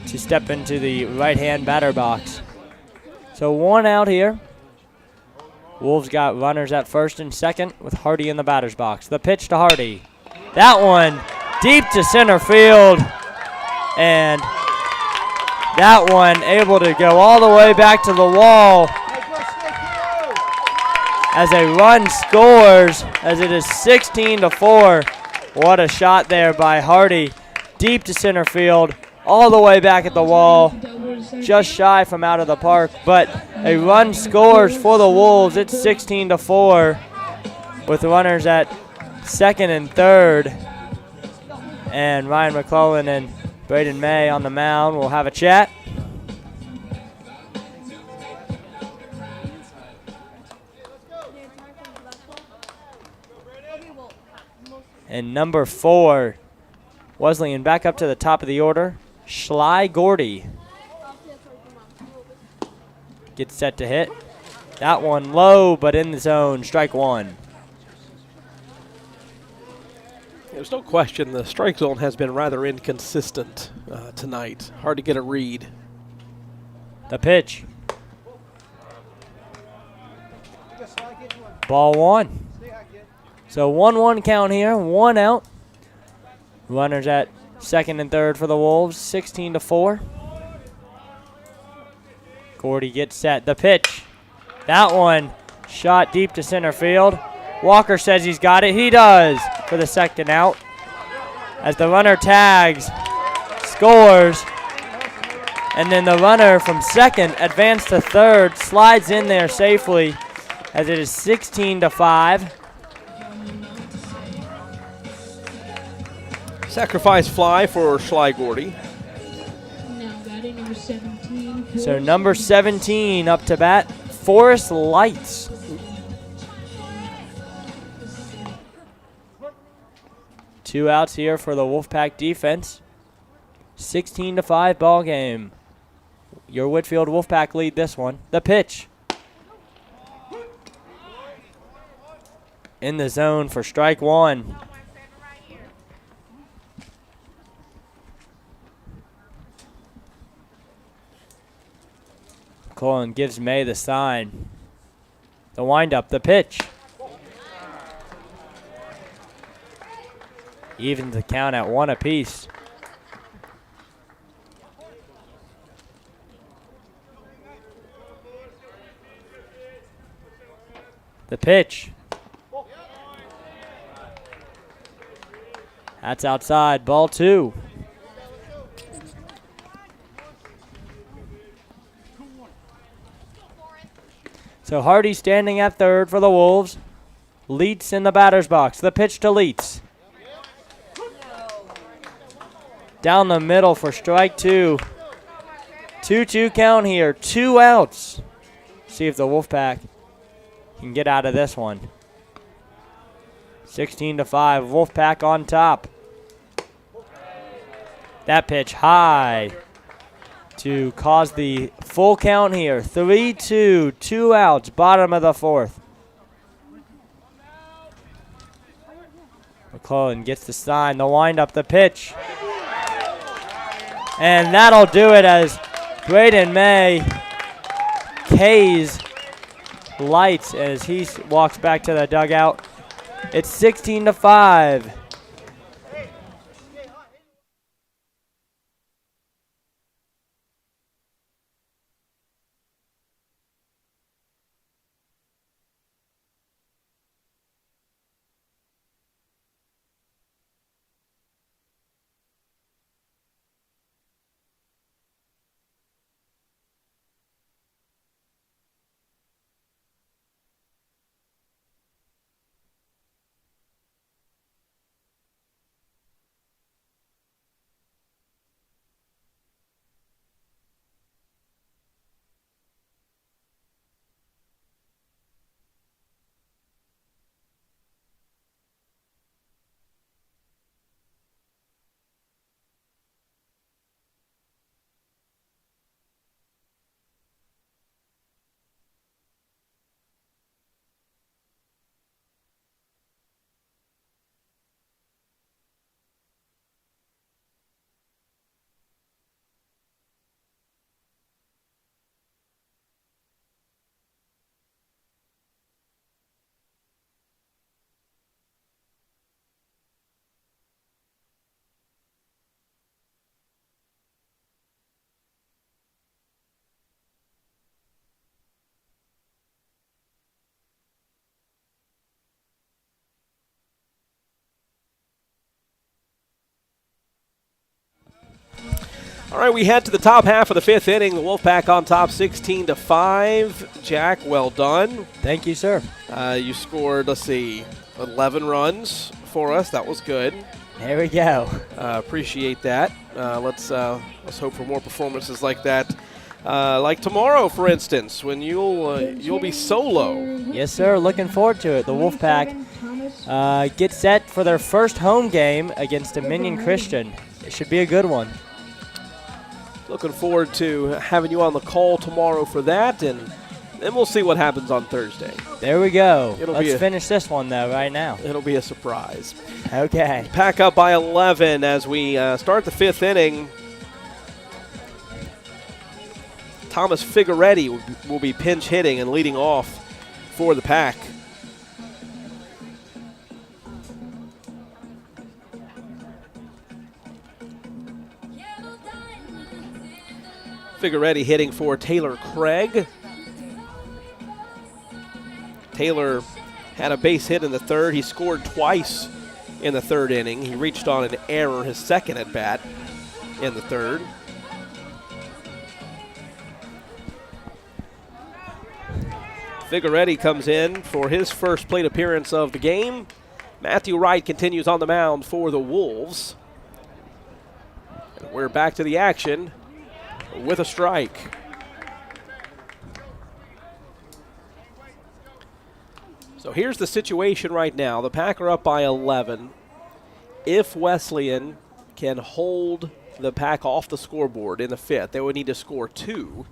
to step into the right-hand batter box. So 1 out here. Wolves got runners at first and second with Hardy in the batter's box. The pitch to Hardy. That one deep to center field, and that one able to go all the way back to the wall as a run scores, as it is 16-4. What a shot there by Hardy. Deep to center field, all the way back at the wall, just shy from out of the park. But a run scores for the Wolves. It's 16-4 with runners at second and third. And Ryan McClellan and Braden May on the mound will have a chat. And number 4, Wesleyan back up to the top of the order. Schley Gordy gets set to hit. That one low, but in the zone. Strike 1. There's no question the strike zone has been rather inconsistent tonight. Hard to get a read. The pitch. Ball 1. So 1-1 count here, 1 out. Runners at second and third for the Wolves, 16-4. Gordy gets set. The pitch. That one shot deep to center field. Walker says he's got it. He does for the second out. As the runner tags, scores, and then the runner from second advanced to third, slides in there safely as it is 16-5. Sacrifice fly for Schley Gordy. Now batting number 17. So number 17 up to bat, Forrest Lights. Two outs here for the Wolfpack defense. 16-5 ball game. Your Whitefield Wolfpack lead this one. The pitch. In the zone for strike 1. Cullen gives May the sign. The windup, the pitch. Evens the count at 1 apiece. The pitch. That's outside, ball 2. So Hardy standing at third for the Wolves. Leets in the batter's box. The pitch to Leets. Down the middle for strike 2. 2-2 count here. 2 outs. See if the Wolfpack can get out of this one. 16-5. Wolfpack on top. That pitch high to cause the full count here. 3-2. 2 outs. Bottom of the 4th. McClellan gets the sign. The windup. The pitch. And that'll do it as Braden May K's Lights as he walks back to the dugout. It's 16-5. All right, we head to the top half of the 5th inning. The Wolfpack on top 16-5. Jack, well done. Thank you, sir. You scored, 11 runs for us. That was good. There we go. Appreciate that. Let's hope for more performances like that. Like tomorrow, for instance, when you'll be solo. Yes, sir. Looking forward to it. The Wolfpack get set for their first home game against Dominion Christian. It should be a good one. Looking forward to having you on the call tomorrow for that, and then we'll see what happens on Thursday. There we go. It'll Let's finish this one, though, right now. It'll be a surprise. Okay. Pack up by 11 as we start the 5th inning. Thomas Figueretti will be pinch hitting and leading off for the Pack. Figueretti hitting for Taylor Craig. Taylor had a base hit in the 3rd. He scored twice in the 3rd inning. He reached on an error, his 2nd at bat in the 3rd. Figueretti comes in for his first plate appearance of the game. Matthew Wright continues on the mound for the Wolves. And we're back to the action with a strike. So here's the situation right now. The Pack are up by 11. If Wesleyan can hold the Pack off the scoreboard in the 5th, they would need to score 2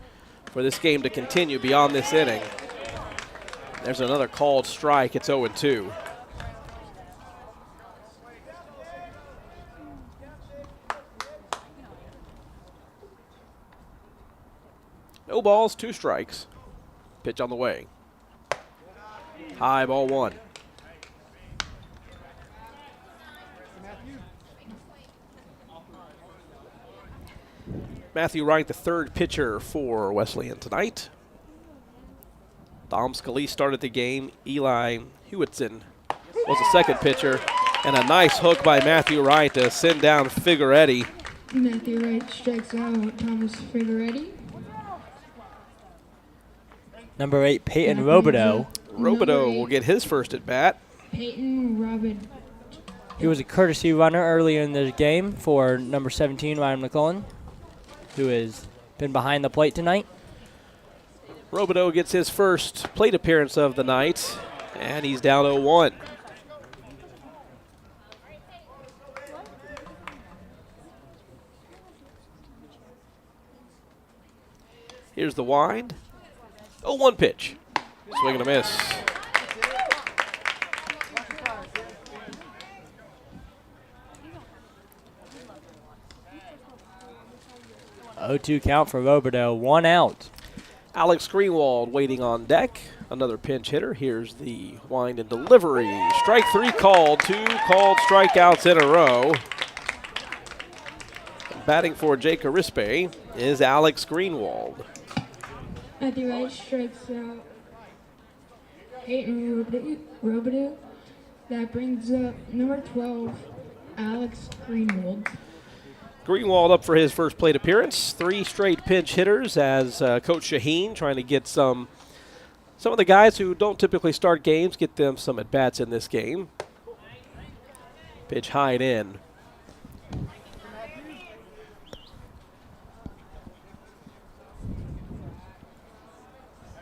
for this game to continue beyond this inning. There's another called strike. It's 0-2. No balls, 2 strikes. Pitch on the way. High, ball 1. Matthew Wright, the 3rd pitcher for Wesleyan tonight. Dom Scalise started the game. Eli Hewitson was the 2nd pitcher. And a nice hook by Matthew Wright to send down Figueretti. Matthew Wright strikes out Thomas Figueretti. Number 8, Peyton Robideau. Robideau will get his first at bat. Peyton Robideau. He was a courtesy runner earlier in the game for number 17, Ryan McCullen, who has been behind the plate tonight. Robideau gets his first plate appearance of the night, and he's down 0-1. Here's the wind. 0-1 pitch. Swing and a miss. Oh-2 count for Robideau. 1 out. Alex Greenwald waiting on deck. Another pinch hitter. Here's the wind and delivery. Strike 3 called. 2 called strikeouts in a row. Batting for Jake Arispe is Alex Greenwald. Matthew Wright strikes out Peyton Robideau. That brings up number 12, Alex Greenwald. Greenwald up for his first plate appearance. 3 straight pinch hitters as Coach Shaheen trying to get some of the guys who don't typically start games, get them some at-bats in this game. Pitch high and in.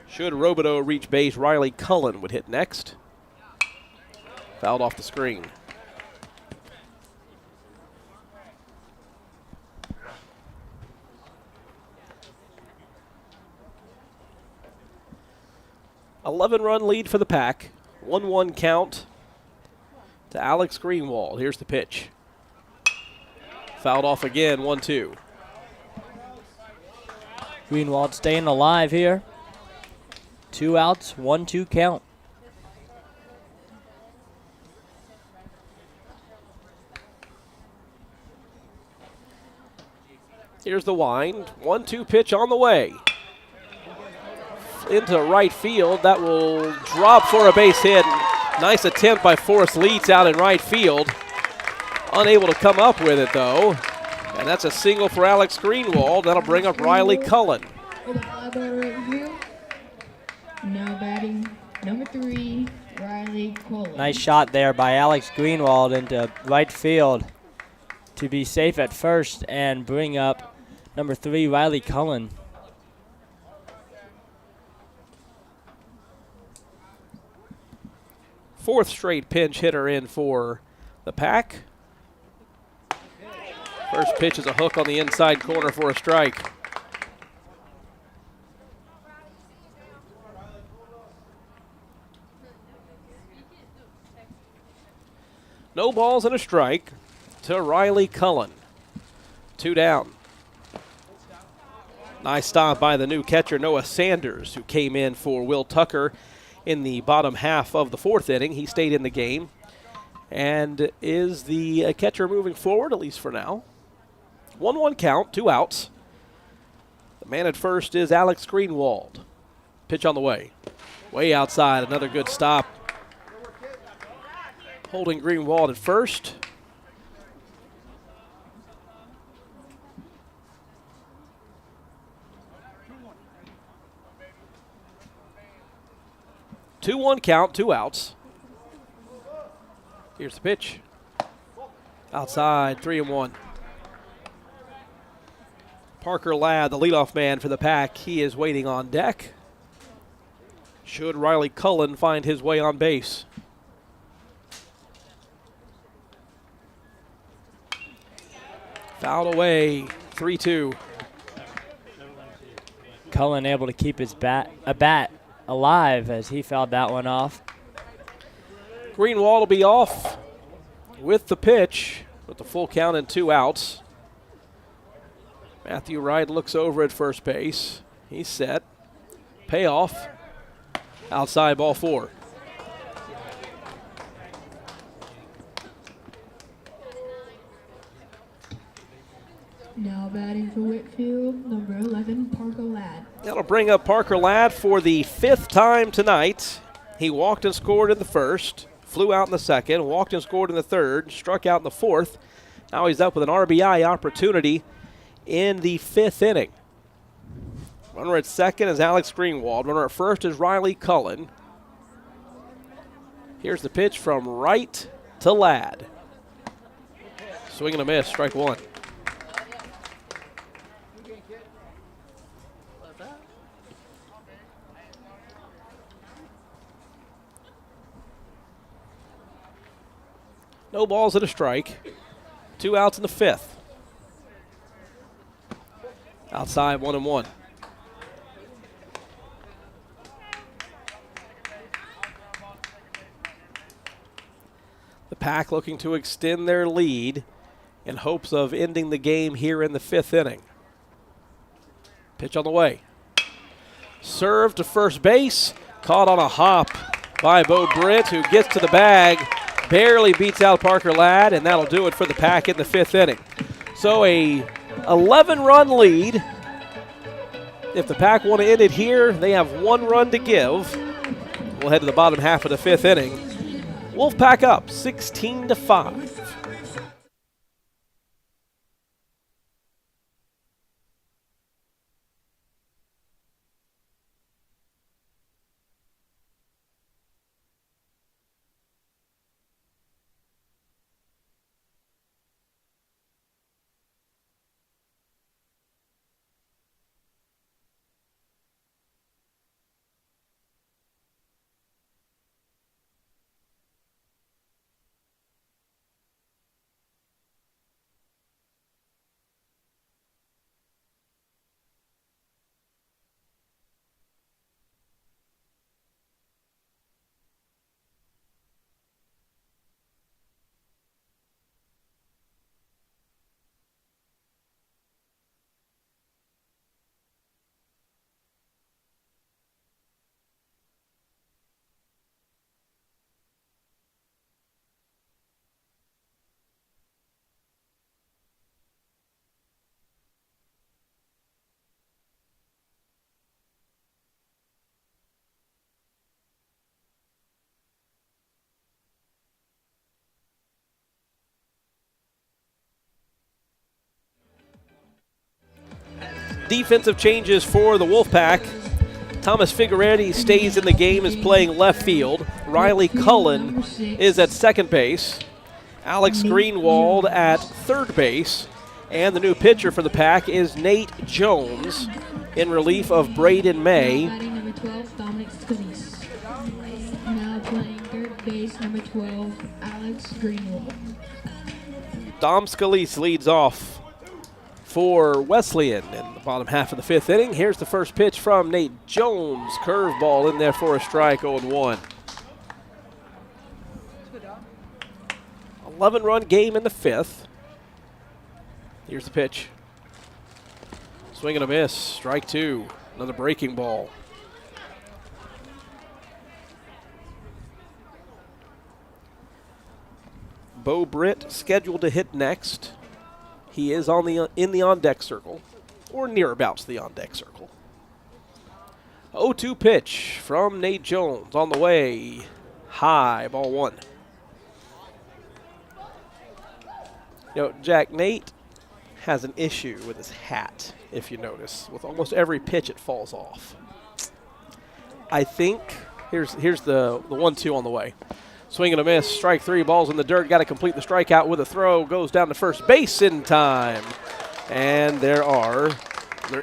Should Robideau reach base, Riley Cullen would hit next. Fouled off the screen. "11-run lead for the Pack. 1-1 count to Alex Greenwald. Here's the pitch. Fouled off again, 1-2. Greenwald staying alive here. 2 outs, 1-2 count. Here's the wind. 1-2 pitch on the way. Into right field. That will drop for a base hit. Nice attempt by Forrest Leeds out in right field. Unable to come up with it, though. And that's a single for Alex Greenwald. That'll bring up Riley Cullen. With a fly ball right here. Now batting number 3, Riley Cullen. Nice shot there by Alex Greenwald into right field to be safe at first and bring up number 3, Riley Cullen. 4th straight pinch hitter in for the Pack. First pitch is a hook on the inside corner for a strike. No balls and a strike to Riley Cullen. 2 down. Nice stop by the new catcher, Noah Sanders, who came in for Will Tucker in the bottom half of the 4th inning. He stayed in the game and is the catcher moving forward, at least for now. 1-1 count, 2 outs. The man at first is Alex Greenwald. Pitch on the way. Way outside, another good stop. Holding Greenwald at first. Two-one count, 2 outs. Here's the pitch. Outside, 3-1. Parker Ladd, the leadoff man for the Pack, he is waiting on deck. Should Riley Cullen find his way on base. Fouled away, 3-2. Cullen able to keep his bat alive as he fouled that one off. Greenwald will be off with the pitch with the full count and 2 outs. Matthew Wright looks over at first base. He's set. Payoff. Outside, ball 4. Now batting for Whitefield, number 11, Parker Ladd. That'll bring up Parker Ladd for the 5th time tonight. He walked and scored in the 1st, flew out in the 2nd, walked and scored in the 3rd, struck out in the 4th. Now he's up with an RBI opportunity in the 5th inning. Runner at 2nd is Alex Greenwald. Runner at 1st is Riley Cullen. Here's the pitch from Wright to Ladd. Swing and a miss, strike 1. No balls and a strike. 2 outs in the 5th. Outside, 1-1. The Pack looking to extend their lead in hopes of ending the game here in the 5th inning. Pitch on the way. Serve to first base. Caught on a hop by Bo Britt, who gets to the bag. Barely beats out Parker Ladd, and that'll do it for the Pack in the 5th inning. So a 11-run lead. If the Pack want to end it here, they have 1 run to give. We'll head to the bottom half of the 5th inning. Wolfpack up 16-5. Defensive changes for the Wolfpack. Thomas Figueredo stays in the game, is playing left field. Riley Cullen is at second base. Alex Greenwald at third base. And the new pitcher for the Pack is Nate Jones in relief of Braden May. Batting number 12, Dominic Scudis. Now playing third base, number 12, Alex Greenwald. Dom Scalise leads off for Wesleyan in the bottom half of the 5th inning. Here's the first pitch from Nate Jones. Curveball in there for a strike, 0-1. 11-run game in the 5th. Here's the pitch. Swing and a miss. Strike 2. Another breaking ball. Bo Britt scheduled to hit next. He is in the on-deck circle, or nearabouts the on-deck circle. 0-2 pitch from Nate Jones on the way. High, ball 1. You know, Jack, Nate has an issue with his hat, if you notice. With almost every pitch, it falls off. I think, here's the 1-2 on the way. Swing and a miss, strike 3, balls in the dirt. Got to complete the strikeout with a throw. Goes down to first base in time. And there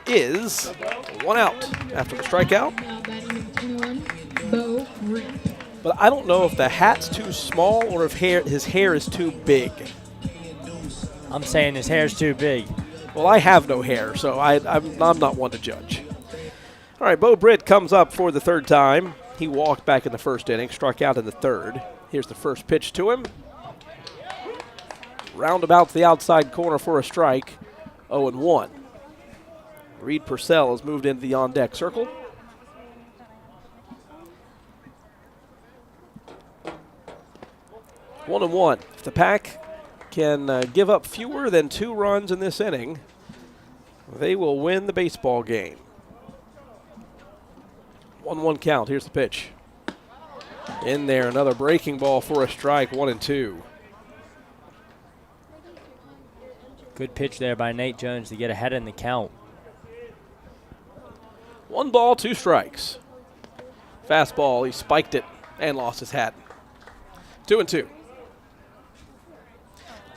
is 1 out after the strikeout. Now batting number 21, Bo Britt. But I don't know if the hat's too small or if his hair is too big. I'm saying his hair's too big. Well, I have no hair, so I'm not one to judge. All right, Bo Britt comes up for the 3rd time. He walked back in the 1st inning, struck out in the 3rd. Here's the first pitch to him. Roundabout to the outside corner for a strike, 0-1. Reed Purcell has moved into the on-deck circle. One and one. If the Pack can give up fewer than 2 runs in this inning, they will win the baseball game. 1-1 count. Here's the pitch. In there, another breaking ball for a strike, 1-2. Good pitch there by Nate Jones to get ahead in the count. 1 ball, 2 strikes. Fastball, he spiked it and lost his hat. 2-2.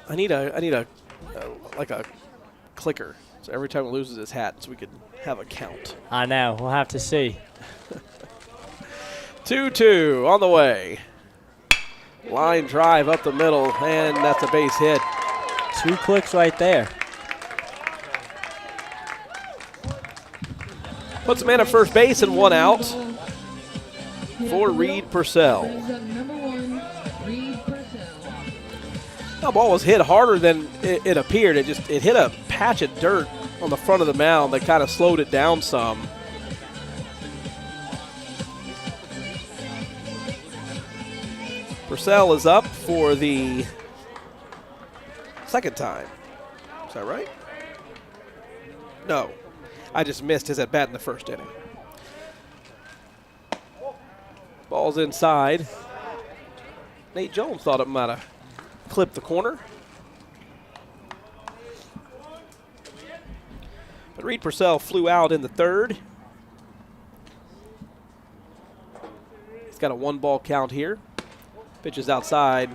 I need a clicker. So every time he loses his hat, so we could have a count. I know. We'll have to see. 2-2 on the way. Line drive up the middle, and that's a base hit. 2 clicks right there. Puts a man at first base and 1 out for Reed Purcell. Brings up number 1, Reed Purcell. The ball was hit harder than it appeared. It hit a patch of dirt on the front of the mound that kind of slowed it down some. Purcell is up for the 2nd time. Is that right? No. I just missed his at-bat in the 1st inning. Ball's inside. Nate Jones thought it might have clipped the corner. But Reed Purcell flew out in the 3rd. He's got a 1-ball count here. Pitches outside,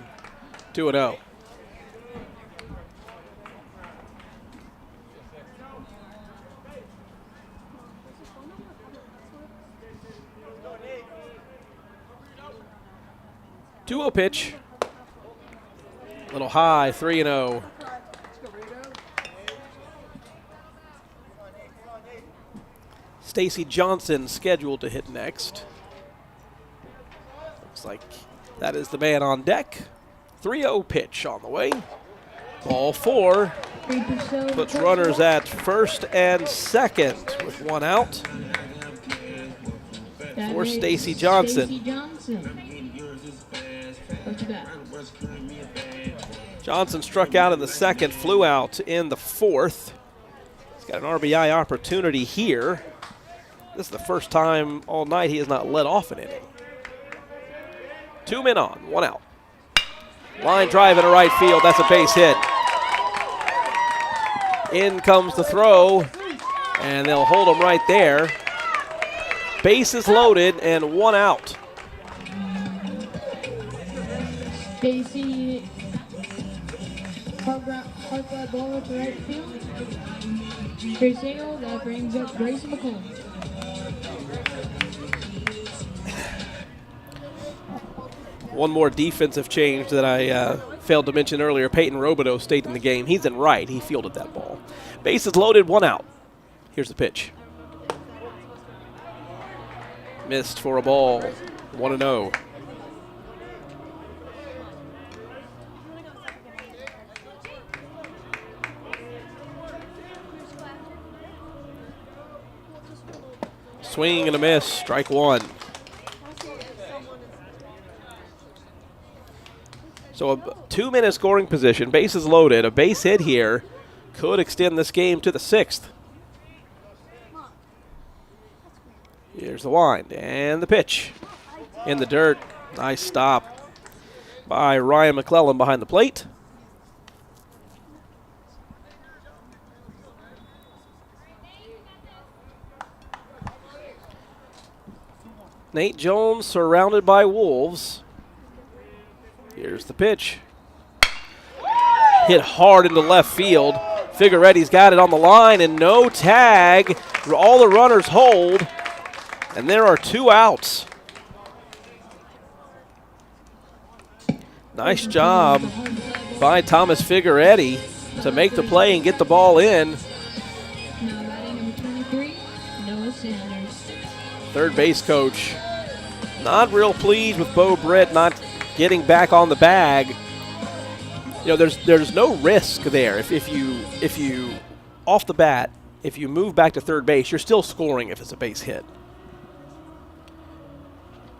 2-0. Two-0 pitch. Little high, 3-0. Stacy Johnson scheduled to hit next. Looks like that is the man on deck. 3-0 pitch on the way. Ball 4. Reed Purcell Puts runners at 1st and 2nd with 1 out. That for is Stacy Johnson. Stacy Johnson. Go to bat. Johnson struck out in the 2nd, flew out in the 4th. He's got an RBI opportunity here. This is the first time all night he has not led off an inning. 2 men on, 1 out. Line drive into right field, that's a base hit. In comes the throw, and they'll hold him right there. Bases loaded and 1 out. Stacy hard fly ball to right field. For a single, that brings up Grayson McCollum. One more defensive change that I failed to mention earlier. Peyton Robideau stayed in the game. He's in right. He fielded that ball. Bases loaded, 1 out. Here's the pitch. Missed for a ball. 1-0. Swing and a miss. Strike 1. So a 2-minute scoring position. Bases loaded. A base hit here could extend this game to the 6th. Here's the wind and the pitch. In the dirt. Nice stop by Ryan McClellan behind the plate. Nate Jones surrounded by Wolves. Here's the pitch. Hit hard into left field. Figueretti's got it on the line and no tag. All the runners hold. And there are 2 outs. Nice job by Thomas Figueretti to make the play and get the ball in. Now batting number 23, Noah Sanders. Third base coach not real pleased with Bo Britt not getting back on the bag. You know, there's no risk there. If you off the bat, if you move back to third base, you're still scoring if it's a base hit.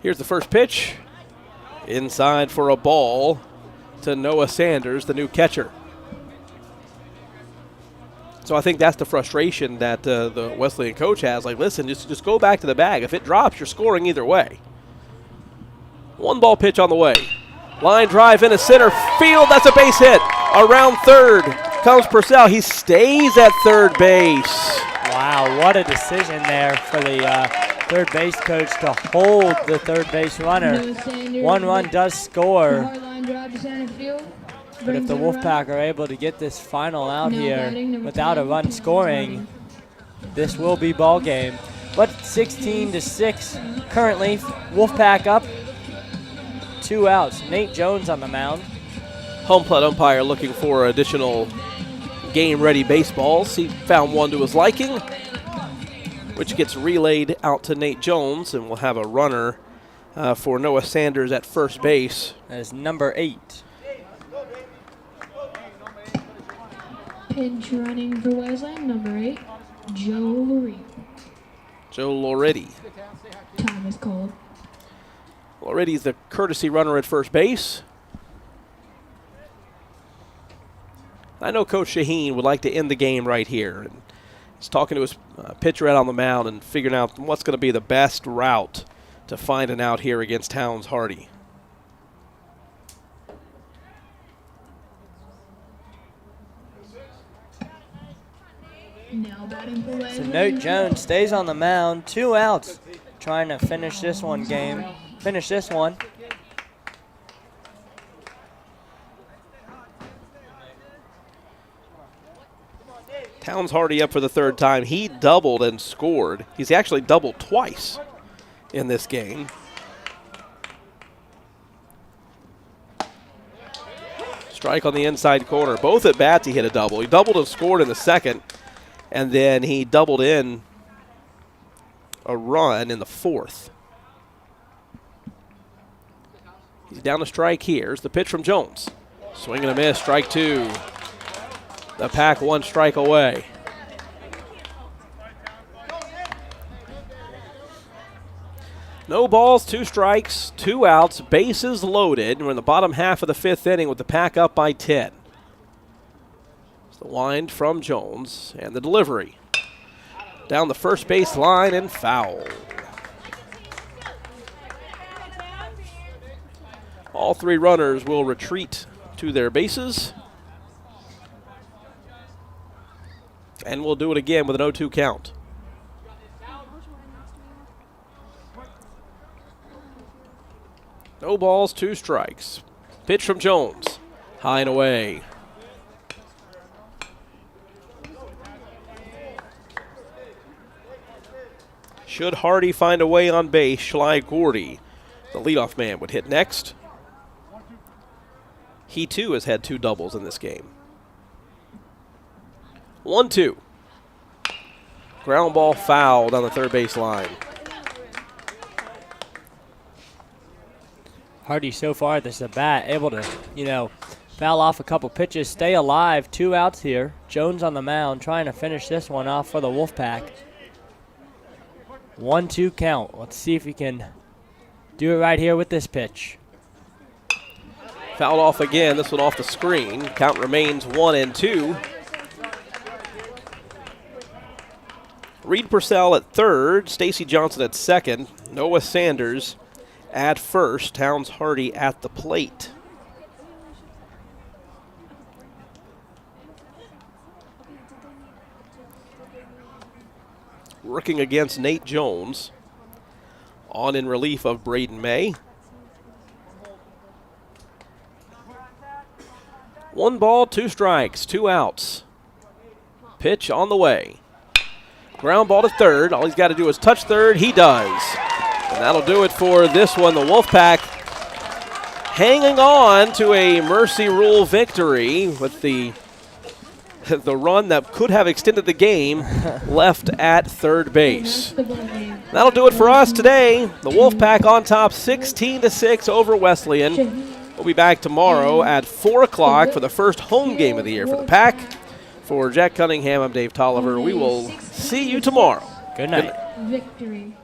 Here's the first pitch. Inside for a ball to Noah Sanders, the new catcher. So I think that's the frustration that the Wesleyan coach has. Like, listen, just go back to the bag. If it drops, you're scoring either way. 1-ball pitch on the way. Line drive into center field. That's a base hit. Around third comes Purcell. He stays at third base. Wow, what a decision there for the third base coach to hold the third base runner. 1 run does score. Line drive to center field. But if the Wolfpack are able to get this final out here without a run scoring, this will be ball game. But 16-6 currently, Wolfpack up. 2 outs. Nate Jones on the mound. Home plate umpire looking for additional game-ready baseballs. He found one to his liking, which gets relayed out to Nate Jones, and we'll have a runner for Noah Sanders at first base. That is number 8. Pinch running for Wesleyan, number 8, Joe Lurie. Joe Loretti. Time is called. Loretti's the courtesy runner at first base. I know Coach Shaheen would like to end the game right here. And he's talking to his pitcher out on the mound and figuring out what's going to be the best route to find an out here against Towns Hardy. Now batting for Wesleyan. So Nate Jones stays on the mound. 2 outs. Trying to finish this one. Towns Hardy up for the 3rd time. He doubled and scored. He's actually doubled twice in this game. Strike on the inside corner. Both at bats he hit a double. He doubled and scored in the 2nd, and then he doubled in a run in the 4th. He's down a strike here. Here's the pitch from Jones. Swing and a miss, strike 2. The Pack 1 strike away. No balls, 2 strikes, 2 outs, bases loaded. We're in the bottom half of the 5th inning with the Pack up by 10. It's the wind from Jones and the delivery. Down the first base line and foul. All 3 runners will retreat to their bases. And we'll do it again with an 0-2 count. No balls, 2 strikes. Pitch from Jones. High and away. Should Hardy find a way on base, Schley Gordy, the leadoff man, would hit next. He, too, has had 2 doubles in this game. 1-2. Ground ball fouled on the third base line. Hardy so far this at bat able to, foul off a couple pitches, stay alive. 2 outs here. Jones on the mound trying to finish this one off for the Wolfpack. 1-2 count. Let's see if he can do it right here with this pitch. Fouled off again, this one off the screen. Count remains 1-2. Reed Purcell at third, Stacy Johnson at second, Noah Sanders at first, Towns Hardy at the plate. Working against Nate Jones, on in relief of Braden May. 1 ball, 2 strikes, 2 outs. Pitch on the way. Ground ball to third. All he's got to do is touch third. He does. And that'll do it for this one. The Wolfpack hanging on to a mercy rule victory with the run that could have extended the game left at third base. That'll do it for us today. The Wolfpack on top 16-6 over Wesleyan. We'll be back tomorrow at 4 o'clock for the first home game of the year for the Pack. For Jack Cunningham, I'm Dave Tolliver. We will see you tomorrow. Good night. Victory.